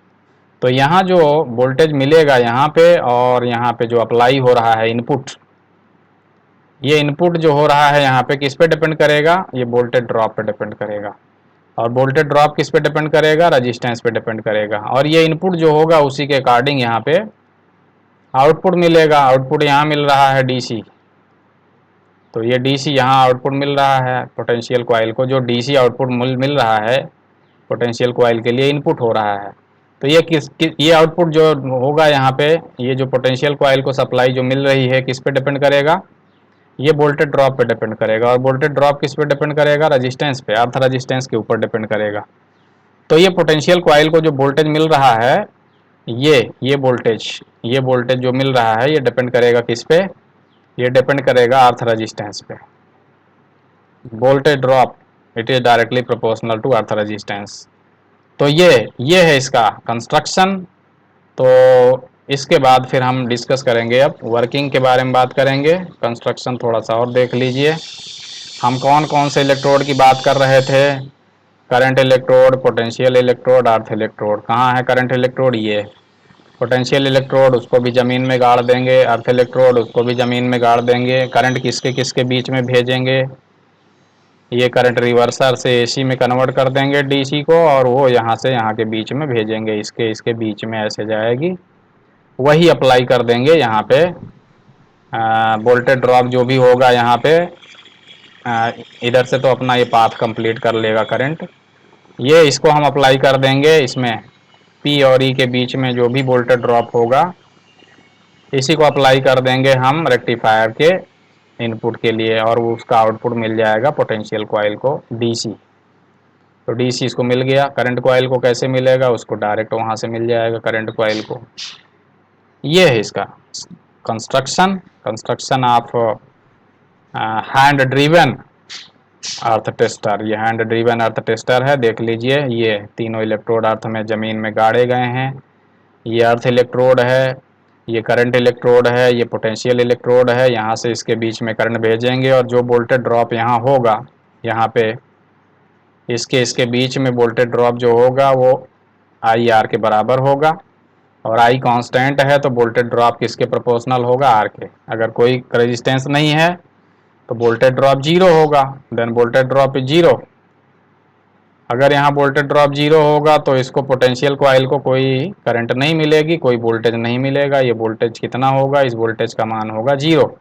तो यहाँ जो वोल्टेज मिलेगा यहाँ पे, और यहाँ पे जो अप्लाई हो रहा है इनपुट, ये इनपुट जो हो रहा है यहाँ पे किस पे डिपेंड करेगा, ये वोल्टेज ड्रॉप पे डिपेंड करेगा। और वोल्टेज ड्रॉप किस पे डिपेंड करेगा, रेजिस्टेंस पे डिपेंड करेगा। और ये इनपुट जो होगा उसी के अकॉर्डिंग यहाँ पे आउटपुट मिलेगा, आउटपुट यहाँ मिल रहा है डीसी, तो ये डीसी यहाँ आउटपुट मिल रहा है पोटेंशियल कॉइल को, जो डीसी आउटपुट मिल रहा है पोटेंशियल कॉइल के लिए इनपुट हो रहा है। तो ये ये आउटपुट जो होगा यहाँ पे, ये जो पोटेंशियल कॉइल को सप्लाई जो मिल रही है किस पे डिपेंड करेगा, ये वोल्टेज ड्रॉप पे डिपेंड करेगा। और वोल्टेज ड्रॉप किस पे डिपेंड करेगा, रजिस्टेंस पे, अर्थ रजिस्टेंस के ऊपर डिपेंड करेगा। तो ये पोटेंशियल कॉइल को जो वोल्टेज मिल रहा है, ये वोल्टेज जो मिल रहा है ये डिपेंड करेगा किस पे, ये डिपेंड करेगा अर्थ रजिस्टेंस पे। Voltage drop it is directly proportional to earth resistance. तो ये है इसका कंस्ट्रक्शन। तो इसके बाद फिर हम डिस्कस करेंगे, अब वर्किंग के बारे में बात करेंगे। कंस्ट्रक्शन थोड़ा सा और देख लीजिए, हम कौन कौन से इलेक्ट्रोड की बात कर रहे थे, करंट इलेक्ट्रोड, पोटेंशियल इलेक्ट्रोड, अर्थ इलेक्ट्रोड। कहाँ है करंट इलेक्ट्रोड, ये पोटेंशियल इलेक्ट्रोड उसको भी ज़मीन में गाड़ देंगे, अर्थ इलेक्ट्रोड उसको भी ज़मीन में गाड़ देंगे। करंट किसके किसके बीच में भेजेंगे, ये करंट रिवर्सर से एसी में कन्वर्ट कर देंगे डीसी को, और वो यहाँ से यहाँ के बीच में भेजेंगे, इसके इसके बीच में ऐसे जाएगी, वही अप्लाई कर देंगे यहाँ पे। वोल्टेज ड्रॉप जो भी होगा यहाँ पे, इधर से तो अपना ये पाथ कंप्लीट कर लेगा करंट, ये इसको हम अप्लाई कर देंगे इसमें, पी और ई के बीच में जो भी वोल्टेज ड्रॉप होगा इसी को अप्लाई कर देंगे हम रेक्टिफायर के इनपुट के लिए, और वो उसका आउटपुट मिल जाएगा पोटेंशियल कॉइल को डीसी। तो डीसी इसको मिल गया, करंट कॉइल को कैसे मिलेगा, उसको डायरेक्ट वहाँ से मिल जाएगा करंट कॉइल को। ये है इसका construction of hand driven earth tester. ये हैंड ड्रीवन अर्थ टेस्टर है, देख लीजिए, ये तीनों इलेक्ट्रोड अर्थ में ज़मीन में गाड़े गए हैं। ये अर्थ इलेक्ट्रोड है, ये करंट इलेक्ट्रोड है, ये पोटेंशियल इलेक्ट्रोड है। यहाँ से इसके बीच में करंट भेजेंगे, और जो वोल्टेज ड्रॉप यहाँ होगा, यहाँ पे इसके बीच में वोल्टेज ड्रॉप जो होगा वो आई आर के बराबर होगा, और आई कांस्टेंट है तो वोल्टेज ड्रॉप किसके प्रोपोर्शनल होगा, आर के। अगर कोई रेजिस्टेंस नहीं है तो वोल्टेज ड्रॉप जीरो होगा, then voltage drop is zero. अगर यहाँ वोल्टेज ड्रॉप जीरो होगा तो इसको पोटेंशियल कॉइल को कोई करंट नहीं मिलेगी, कोई वोल्टेज नहीं मिलेगा। ये वोल्टेज कितना होगा, इस वोल्टेज का मान होगा जीरो।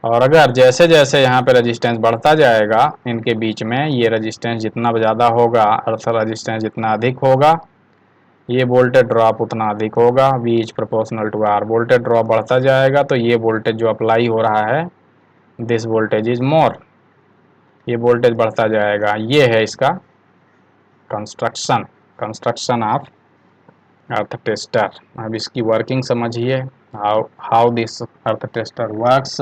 और अगर जैसे जैसे यहाँ पे रेजिस्टेंस बढ़ता जाएगा इनके बीच में, ये रेजिस्टेंस जितना ज़्यादा होगा, अर्थ रेजिस्टेंस जितना अधिक होगा, ये वोल्टेज ड्रॉप उतना अधिक होगा। V is proportional to R। Voltage drop बढ़ता जाएगा तो ये वोल्टेज जो अप्लाई हो रहा है, दिस वोल्टेज इज मोर, ये वोल्टेज बढ़ता जाएगा। ये है इसका कंस्ट्रक्शन ऑफ अर्थ टेस्टर। अब इसकी वर्किंग समझिए, how this earth tester works.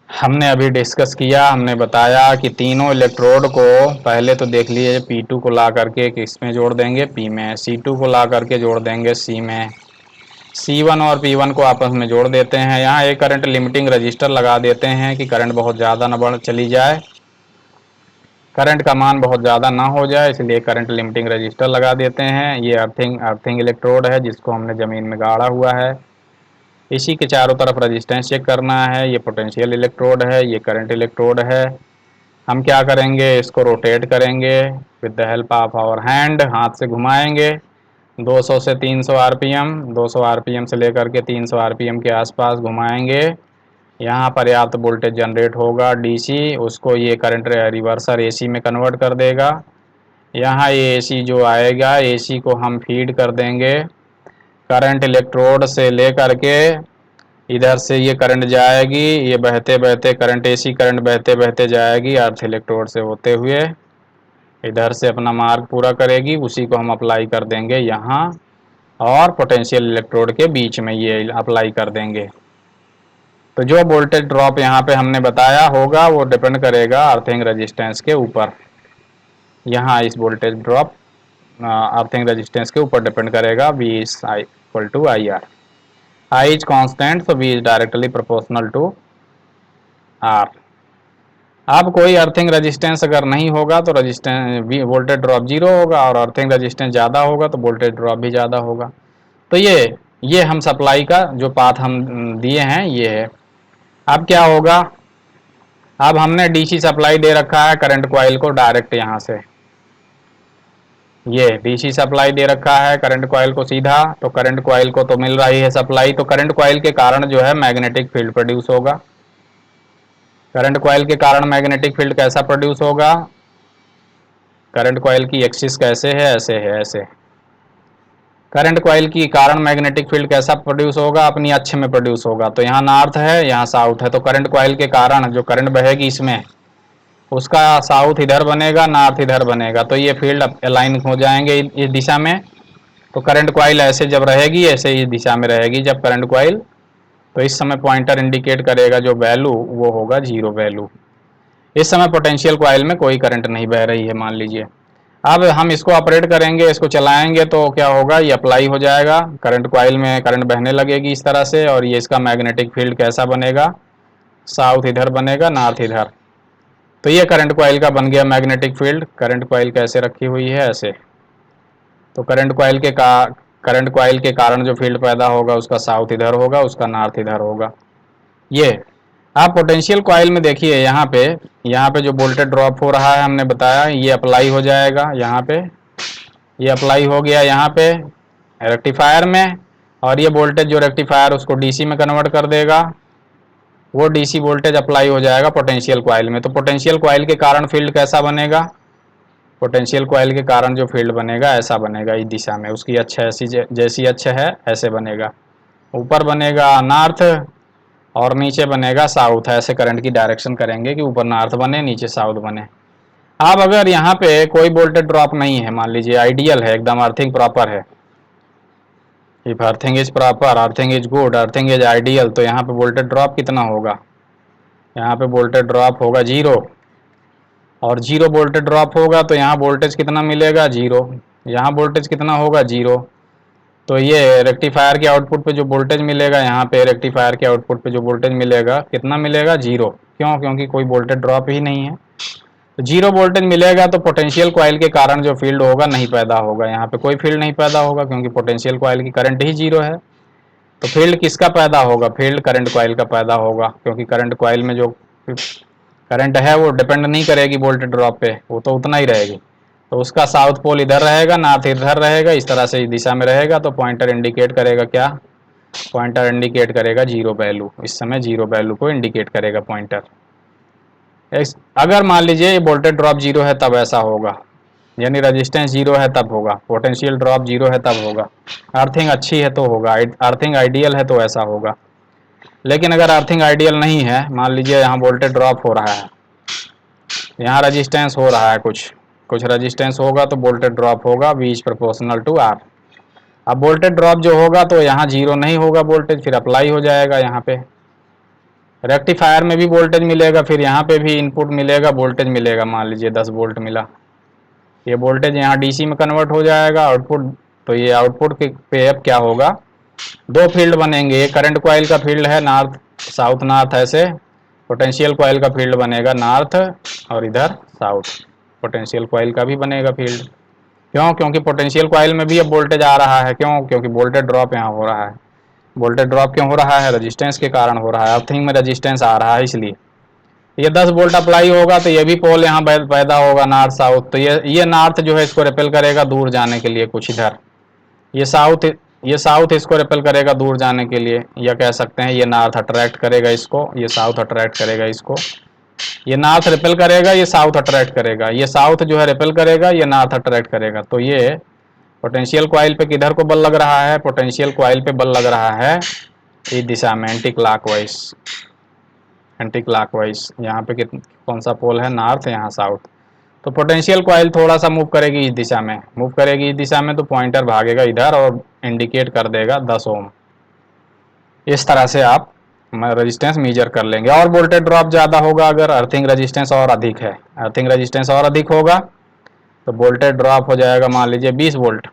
हमने अभी डिस्कस किया, हमने बताया कि तीनों इलेक्ट्रोड को पहले तो देख लीजिए, P2 को ला करके किसमें जोड़ देंगे, P में, C2 को ला करके जोड़ देंगे C में, C1 और P1 को आपस में जोड़ देते हैं। यहाँ एक करंट लिमिटिंग रजिस्टर लगा देते हैं कि करंट बहुत ज़्यादा न बढ़ चली जाए, करंट का मान बहुत ज़्यादा ना हो जाए, इसलिए करंट लिमिटिंग रजिस्टर लगा देते हैं। ये अर्थिंग इलेक्ट्रोड है जिसको हमने ज़मीन में गाड़ा हुआ है, इसी के चारों तरफ रेजिस्टेंस चेक करना है। ये पोटेंशियल इलेक्ट्रोड है, ये करंट इलेक्ट्रोड है। हम क्या करेंगे, इसको रोटेट करेंगे with the help of our hand, हाथ से घुमाएंगे 200 से 300 आरपीएम, 200 आरपीएम से लेकर के 300 आरपीएम के आसपास घुमाएंगे। यहाँ पर्याप्त वोल्टेज जनरेट होगा डीसी, उसको ये करंट रिवर्सर एसी में कन्वर्ट कर देगा। यहाँ ये एसी जो आएगा, एसी को हम फीड कर देंगे करंट इलेक्ट्रोड से लेकर के, इधर से ये करंट जाएगी, ये बहते बहते करंट, एसी करंट बहते बहते जाएगी अर्थ इलेक्ट्रोड से होते हुए, इधर से अपना मार्ग पूरा करेगी, उसी को हम अप्लाई कर देंगे यहाँ, और पोटेंशियल इलेक्ट्रोड के बीच में ये अप्लाई कर देंगे। तो जो वोल्टेज ड्रॉप यहाँ पे हमने बताया होगा वो डिपेंड करेगा अर्थिंग रेजिस्टेंस के ऊपर। यहाँ इस वोल्टेज ड्रॉप अर्थिंग रेजिस्टेंस के ऊपर डिपेंड करेगा। V is equal to I R, I is constant, so V is directly proportional to R। अब कोई अर्थिंग रेजिस्टेंस अगर नहीं होगा तो रेजिस्टेंस वोल्टेज ड्रॉप जीरो होगा, और अर्थिंग रेजिस्टेंस ज़्यादा होगा तो वोल्टेज ड्रॉप भी ज़्यादा होगा। तो ये हम सप्लाई का जो पाथ हम दिए हैं ये है। अब क्या होगा, अब हमने डीसी सप्लाई दे रखा है करंट कॉइल को डायरेक्ट यहाँ से, ये डीसी सप्लाई दे रखा है करंट कॉइल को सीधा, तो करंट कॉइल को तो मिल रही है सप्लाई, तो करंट कॉइल के कारण जो है मैग्नेटिक फील्ड प्रोड्यूस होगा। करंट कॉइल के कारण मैग्नेटिक फील्ड कैसा प्रोड्यूस होगा, करंट कॉइल की एक्सिस कैसे है, ऐसे है, ऐसे। करंट कॉइल की कारण मैग्नेटिक फील्ड कैसा प्रोड्यूस होगा, अपनी अक्ष में प्रोड्यूस होगा। तो यहाँ नॉर्थ है, यहाँ साउथ है, तो करंट कॉइल के कारण जो करंट बहेगी इसमें, उसका साउथ इधर बनेगा, नॉर्थ इधर बनेगा, तो ये फील्ड अलाइन हो जाएंगे इस दिशा में। तो करंट कॉइल ऐसे जब रहेगी, ऐसे इस दिशा में रहेगी जब करंट कॉइल, तो इस समय पॉइंटर इंडिकेट करेगा जो वैल्यू, वो होगा जीरो वैल्यू। इस समय पोटेंशियल कॉइल में कोई करंट नहीं बह रही है मान लीजिए। अब हम इसको ऑपरेट करेंगे, इसको चलाएंगे तो क्या होगा, ये अप्लाई हो जाएगा करंट कॉइल में, करंट बहने लगेगी इस तरह से, और ये इसका मैग्नेटिक फील्ड कैसा बनेगा, साउथ इधर बनेगा, नॉर्थ इधर। तो ये करंट कॉइल का बन गया मैग्नेटिक फील्ड। करंट कॉइल कैसे रखी हुई है, ऐसे। तो करंट कॉइल के कारण जो फील्ड पैदा होगा उसका साउथ इधर होगा, उसका नॉर्थ इधर होगा। ये आप पोटेंशियल कॉइल में देखिए, यहाँ पे जो वोल्टेज ड्रॉप हो रहा है हमने बताया, ये अप्लाई हो जाएगा यहाँ पे, ये अप्लाई हो गया यहाँ पे रेक्टिफायर में, और ये वोल्टेज जो रेक्टिफायर उसको डीसी में कन्वर्ट कर देगा, वो डीसी वोल्टेज अप्लाई हो जाएगा पोटेंशियल कॉइल में। तो पोटेंशियल कॉइल के कारण फील्ड कैसा बनेगा, पोटेंशियल कॉइल के कारण जो फील्ड बनेगा ऐसा बनेगा इस दिशा में, उसकी अक्ष ऐसी जैसी अक्ष है ऐसे बनेगा, ऊपर बनेगा नॉर्थ और नीचे बनेगा साउथ। ऐसे करंट की डायरेक्शन करेंगे कि ऊपर नॉर्थ बने, नीचे साउथ बने। अब अगर यहाँ पे कोई वोल्टेज ड्रॉप नहीं है, मान लीजिए आइडियल है, एकदम अर्थिंग प्रॉपर है, if earthing is proper, earthing is good, earthing is ideal, तो यहाँ पे वोल्टेज ड्रॉप कितना होगा, यहाँ पे वोल्टेज ड्रॉप होगा जीरो, और जीरो वोल्टेज ड्रॉप होगा तो यहाँ वोल्टेज कितना मिलेगा, जीरो। यहाँ वोल्टेज कितना होगा, जीरो। तो ये रेक्टिफायर के आउटपुट पे जो वोल्टेज मिलेगा, यहाँ पे रेक्टिफायर के आउटपुट पे जो वोल्टेज मिलेगा कितना मिलेगा, जीरो। क्यों, क्योंकि कोई वोल्टेज ड्रॉप ही नहीं है। तो जीरो वोल्टेज मिलेगा तो पोटेंशियल कॉइल के कारण जो फील्ड होगा नहीं पैदा होगा, यहाँ पे कोई फील्ड नहीं पैदा होगा क्योंकि पोटेंशियल कॉइल की करंट ही जीरो है। तो फील्ड किसका पैदा होगा, फील्ड करंट कॉइल का पैदा होगा, क्योंकि करंट कॉइल में जो करंट है वो डिपेंड नहीं करेगी वोल्टेज ड्रॉप पे, वो तो उतना ही रहेगी। तो उसका साउथ पोल इधर रहेगा, नॉर्थ इधर रहेगा, इस तरह से इस दिशा में रहेगा। तो पॉइंटर इंडिकेट करेगा क्या, पॉइंटर इंडिकेट करेगा जीरो वैल्यू, इस समय जीरो वैल्यू को इंडिकेट करेगा पॉइंटर। अगर मान लीजिए ये वोल्टेज ड्रॉप जीरो है तब ऐसा होगा, यानी रेजिस्टेंस जीरो है तब होगा, पोटेंशियल ड्रॉप जीरो है तब होगा, अर्थिंग अच्छी है तो होगा, अर्थिंग आइडियल है तो ऐसा होगा। लेकिन अगर अर्थिंग आइडियल नहीं है, मान लीजिए यहाँ वोल्टेज ड्रॉप हो रहा है, यहाँ रेजिस्टेंस हो रहा है, कुछ कुछ रेजिस्टेंस होगा तो वोल्टेज ड्रॉप होगा, V is proportional to R। अब वोल्टेज ड्रॉप जो होगा तो यहाँ जीरो नहीं होगा वोल्टेज, फिर अप्लाई हो जाएगा यहाँ पे। रेक्टिफायर में भी वोल्टेज मिलेगा, फिर यहाँ पे भी इनपुट मिलेगा, वोल्टेज मिलेगा, मान लीजिए 10 वोल्ट मिला, ये वोल्टेज यहाँ डीसी में कन्वर्ट हो जाएगा आउटपुट। तो ये आउटपुट के पे अब क्या होगा, दो फील्ड बनेंगे, ये करंट कॉइल का फील्ड है नॉर्थ साउथ नॉर्थ, ऐसे पोटेंशियल कॉइल का फील्ड बनेगा नॉर्थ और इधर साउथ, पोटेंशियल कॉइल का भी बनेगा फील्ड। क्यों, क्योंकि पोटेंशियल कॉइल में भी अब वोल्टेज आ रहा है, क्यों, क्योंकि वोल्टेज ड्रॉप यहाँ हो रहा है। वोल्टेज ड्रॉप क्यों हो रहा है, रेजिस्टेंस के कारण हो रहा है, अर्थिंग में रेजिस्टेंस आ रहा है इसलिए। ये 10 वोल्ट अप्लाई होगा तो ये भी पोल यहाँ पैदा होगा नॉर्थ साउथ, तो ये नॉर्थ जो है इसको रिपेल करेगा दूर जाने के लिए कुछ इधर, ये साउथ इसको रिपेल करेगा दूर जाने के लिए, या कह सकते हैं ये नॉर्थ अट्रैक्ट करेगा इसको, ये साउथ अट्रैक्ट करेगा इसको, ये नॉर्थ रिपेल करेगा, ये साउथ अट्रैक्ट करेगा, ये साउथ जो है रिपेल करेगा, ये नॉर्थ अट्रैक्ट करेगा। तो ये पोटेंशियल कॉइल पे किधर को बल लग रहा है, पोटेंशियल कॉइल पे बल लग रहा है इस दिशा में, एंटी क्लॉकवाइज, एंटी क्लॉकवाइज। यहाँ पे कौन सा पोल है, नॉर्थ, यहाँ साउथ। तो पोटेंशियल कॉइल थोड़ा सा मूव करेगी इस दिशा में, मूव करेगी इस दिशा में, तो पॉइंटर भागेगा इधर और इंडिकेट कर देगा 10 ओम। इस तरह से आप रेजिस्टेंस मेजर कर लेंगे। और वोल्टेज ड्रॉप ज़्यादा होगा अगर अर्थिंग रेजिस्टेंस और अधिक है, अर्थिंग रेजिस्टेंस और अधिक होगा तो वोल्टेज ड्रॉप हो जाएगा, मान लीजिए 20 वोल्ट,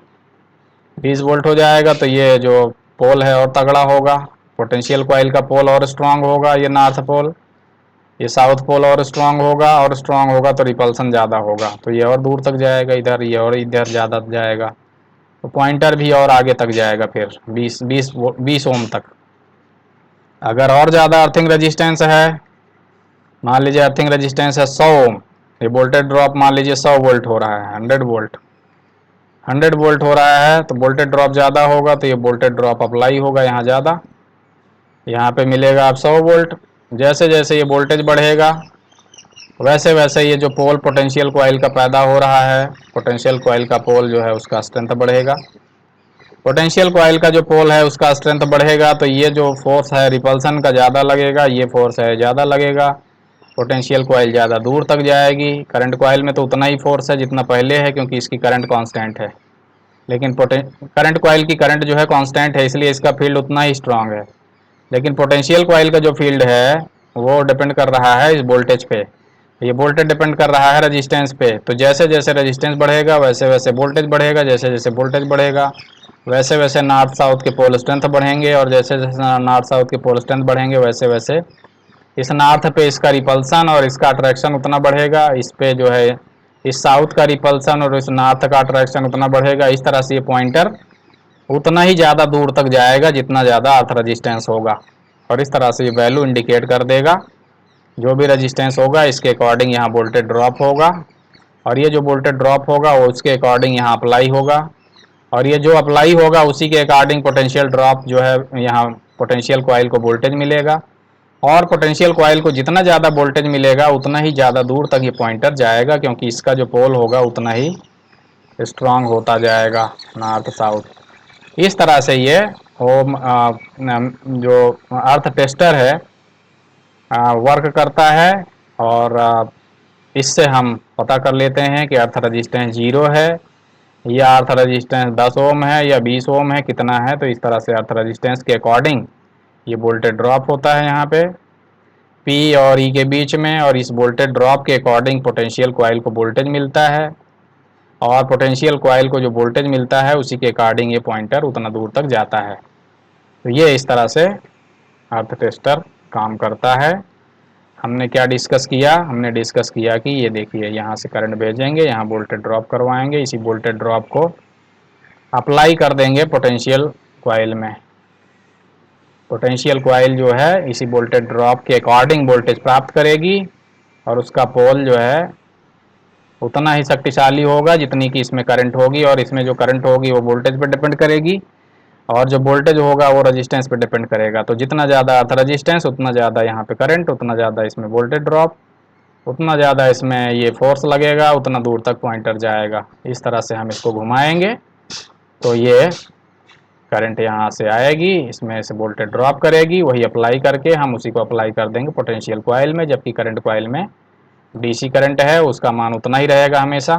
20 वोल्ट हो जाएगा। तो ये जो पोल है और तगड़ा होगा, पोटेंशियल कॉइल का पोल और स्ट्रांग होगा, ये नॉर्थ पोल, ये साउथ पोल और स्ट्रांग होगा, और स्ट्रांग होगा तो रिपल्सन ज़्यादा होगा, तो ये और दूर तक जाएगा इधर, ये और इधर ज़्यादा जाएगा, तो पॉइंटर भी और आगे तक जाएगा फिर 20 ओम तक। अगर और ज़्यादा अर्थिंग रेजिस्टेंस है, मान लीजिए अर्थिंग रेजिस्टेंस है 100 ओम, ये वोल्टेज ड्रॉप मान लीजिए 100 वोल्ट हो रहा है, 100 वोल्ट, 100 वोल्ट हो रहा है तो वोल्टेज ड्रॉप ज़्यादा होगा, तो ये वोल्टेज ड्रॉप अप्लाई होगा यहाँ ज़्यादा, यहाँ पे मिलेगा आप 100 वोल्ट। जैसे जैसे ये वोल्टेज बढ़ेगा वैसे वैसे ये जो पोल पोटेंशियल कॉइल का पैदा हो रहा है, पोटेंशियल कॉइल का पोल जो है उसका स्ट्रेंथ बढ़ेगा। पोटेंशियल कॉइल का जो पोल है उसका स्ट्रेंथ बढ़ेगा तो ये जो फोर्स है रिपल्सन का ज़्यादा लगेगा, ये फोर्स है ज़्यादा लगेगा, पोटेंशियल कॉइल ज़्यादा दूर तक जाएगी। करंट कॉइल में तो उतना ही फोर्स है जितना पहले है, क्योंकि इसकी करंट कांस्टेंट है, लेकिन करंट कॉइल की करंट जो है कांस्टेंट है, इसलिए इसका फील्ड उतना ही स्ट्रांग है। लेकिन पोटेंशियल कॉइल का जो फील्ड है वो डिपेंड कर रहा है इस वोल्टेज पे, ये वोल्टेज डिपेंड कर रहा है रेजिस्टेंस पे। तो जैसे जैसे रेजिस्टेंस बढ़ेगा वैसे वैसे वोल्टेज बढ़ेगा, जैसे जैसे वोल्टेज बढ़ेगा वैसे वैसे नॉर्थ साउथ के पोल स्ट्रेंथ बढ़ेंगे, और जैसे जैसे नॉर्थ साउथ के पोल स्ट्रेंथ बढ़ेंगे वैसे वैसे इस नॉर्थ पे इसका रिपल्सन और इसका अट्रैक्शन उतना बढ़ेगा, इस पे जो है इस साउथ का रिपल्सन और इस नॉर्थ का अट्रैक्शन उतना बढ़ेगा। इस तरह से ये पॉइंटर उतना ही ज़्यादा दूर तक जाएगा जितना ज़्यादा अर्थ रेजिस्टेंस होगा, और इस तरह से ये वैल्यू इंडिकेट कर देगा। जो भी रेजिस्टेंस होगा इसके अकॉर्डिंग यहाँ वोल्टेज ड्रॉप होगा, और ये जो वोल्टेज ड्रॉप होगा वो उसके अकॉर्डिंग यहाँ अप्लाई होगा, और ये जो अप्लाई होगा उसी के अकॉर्डिंग पोटेंशियल ड्रॉप जो है यहाँ पोटेंशियल कॉइल को वोल्टेज मिलेगा, और पोटेंशियल कॉइल को जितना ज़्यादा वोल्टेज मिलेगा उतना ही ज़्यादा दूर तक ये पॉइंटर जाएगा, क्योंकि इसका जो पोल होगा उतना ही स्ट्रांग होता जाएगा नॉर्थ साउथ। इस तरह से ये जो अर्थ टेस्टर है वर्क करता है, और इससे हम पता कर लेते हैं कि अर्थ रेजिस्टेंस 0 है या अर्थ रेजिस्टेंस 10 ओम है या 20 ओम है, कितना है। तो इस तरह से अर्थ रेजिस्टेंस के अकॉर्डिंग ये वोल्टेज ड्रॉप होता है यहाँ पे P और E के बीच में, और इस वोल्टेज ड्रॉप के अकॉर्डिंग पोटेंशियल कॉइल को वोल्टेज मिलता है, और पोटेंशियल कॉइल को जो वोल्टेज मिलता है उसी के अकॉर्डिंग ये पॉइंटर उतना दूर तक जाता है। तो ये इस तरह से अर्थ टेस्टर काम करता है। हमने क्या डिस्कस किया, हमने डिस्कस किया कि ये देखिए यहाँ से करंट भेजेंगे, यहाँ वोल्टेज ड्रॉप करवाएंगे, इसी वोल्टेज ड्रॉप को अप्लाई कर देंगे पोटेंशियल कॉइल में। पोटेंशियल कॉइल जो है इसी वोल्टेज ड्रॉप के अकॉर्डिंग वोल्टेज प्राप्त करेगी, और उसका पोल जो है उतना ही शक्तिशाली होगा जितनी कि इसमें करंट होगी, और इसमें जो करंट होगी वो वोल्टेज पर डिपेंड करेगी, और जो वोल्टेज होगा वो रेजिस्टेंस पे डिपेंड करेगा। तो जितना ज़्यादा अर्थ रेजिस्टेंस उतना ज़्यादा यहाँ पे करंट, उतना ज़्यादा इसमें वोल्टेज ड्रॉप, उतना ज़्यादा इसमें ये फोर्स लगेगा, उतना दूर तक पॉइंटर जाएगा। इस तरह से हम इसको घुमाएंगे तो ये करंट यहाँ से आएगी, इसमें से वोल्टेज ड्रॉप करेगी, वही अप्लाई करके हम उसी को अप्लाई कर देंगे पोटेंशियल कॉइल में, जबकि करंट कॉइल में डीसी करंट है उसका मान उतना ही रहेगा हमेशा,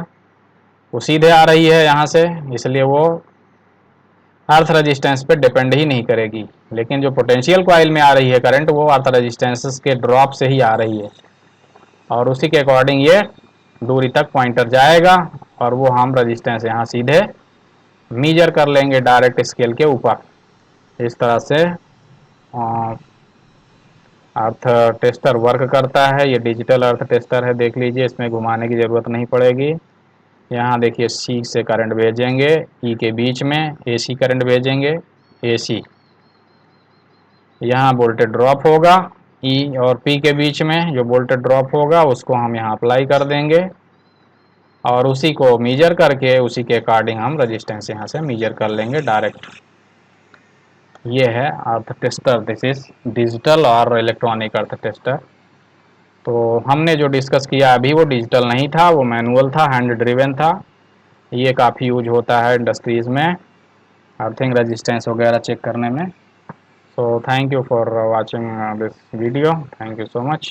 वो सीधे आ रही है यहाँ से, इसलिए वो अर्थ रेजिस्टेंस पे डिपेंड ही नहीं करेगी। लेकिन जो पोटेंशियल कॉइल में आ रही है करंट वो अर्थ रेजिस्टेंस के ड्रॉप से ही आ रही है, और उसी के अकॉर्डिंग ये दूरी तक पॉइंटर जाएगा, और वो हम रेजिस्टेंस यहाँ सीधे मीजर कर लेंगे डायरेक्ट स्केल के ऊपर। इस तरह से अर्थ टेस्टर वर्क करता है। ये डिजिटल अर्थ टेस्टर है, देख लीजिए, इसमें घुमाने की ज़रूरत नहीं पड़ेगी। यहाँ देखिए सी से करंट भेजेंगे, ई के बीच में एसी करंट भेजेंगे, एसी यहाँ वोल्टेज ड्रॉप होगा, ई और पी के बीच में जो वोल्टेज ड्रॉप होगा उसको हम यहाँ अप्लाई कर देंगे, और उसी को मीजर करके उसी के अकॉर्डिंग हम रेजिस्टेंस यहाँ से मीजर कर लेंगे डायरेक्ट। ये है अर्थ टेस्टर, दिस इज डिजिटल और इलेक्ट्रॉनिक अर्थ टेस्टर। तो हमने जो डिस्कस किया अभी वो डिजिटल नहीं था, वो मैनुअल था, हैंड ड्रिवन था। ये काफ़ी यूज होता है इंडस्ट्रीज़ में अर्थिंग रेजिस्टेंस वगैरह चेक करने में। So thank you for watching this video. Thank you so much.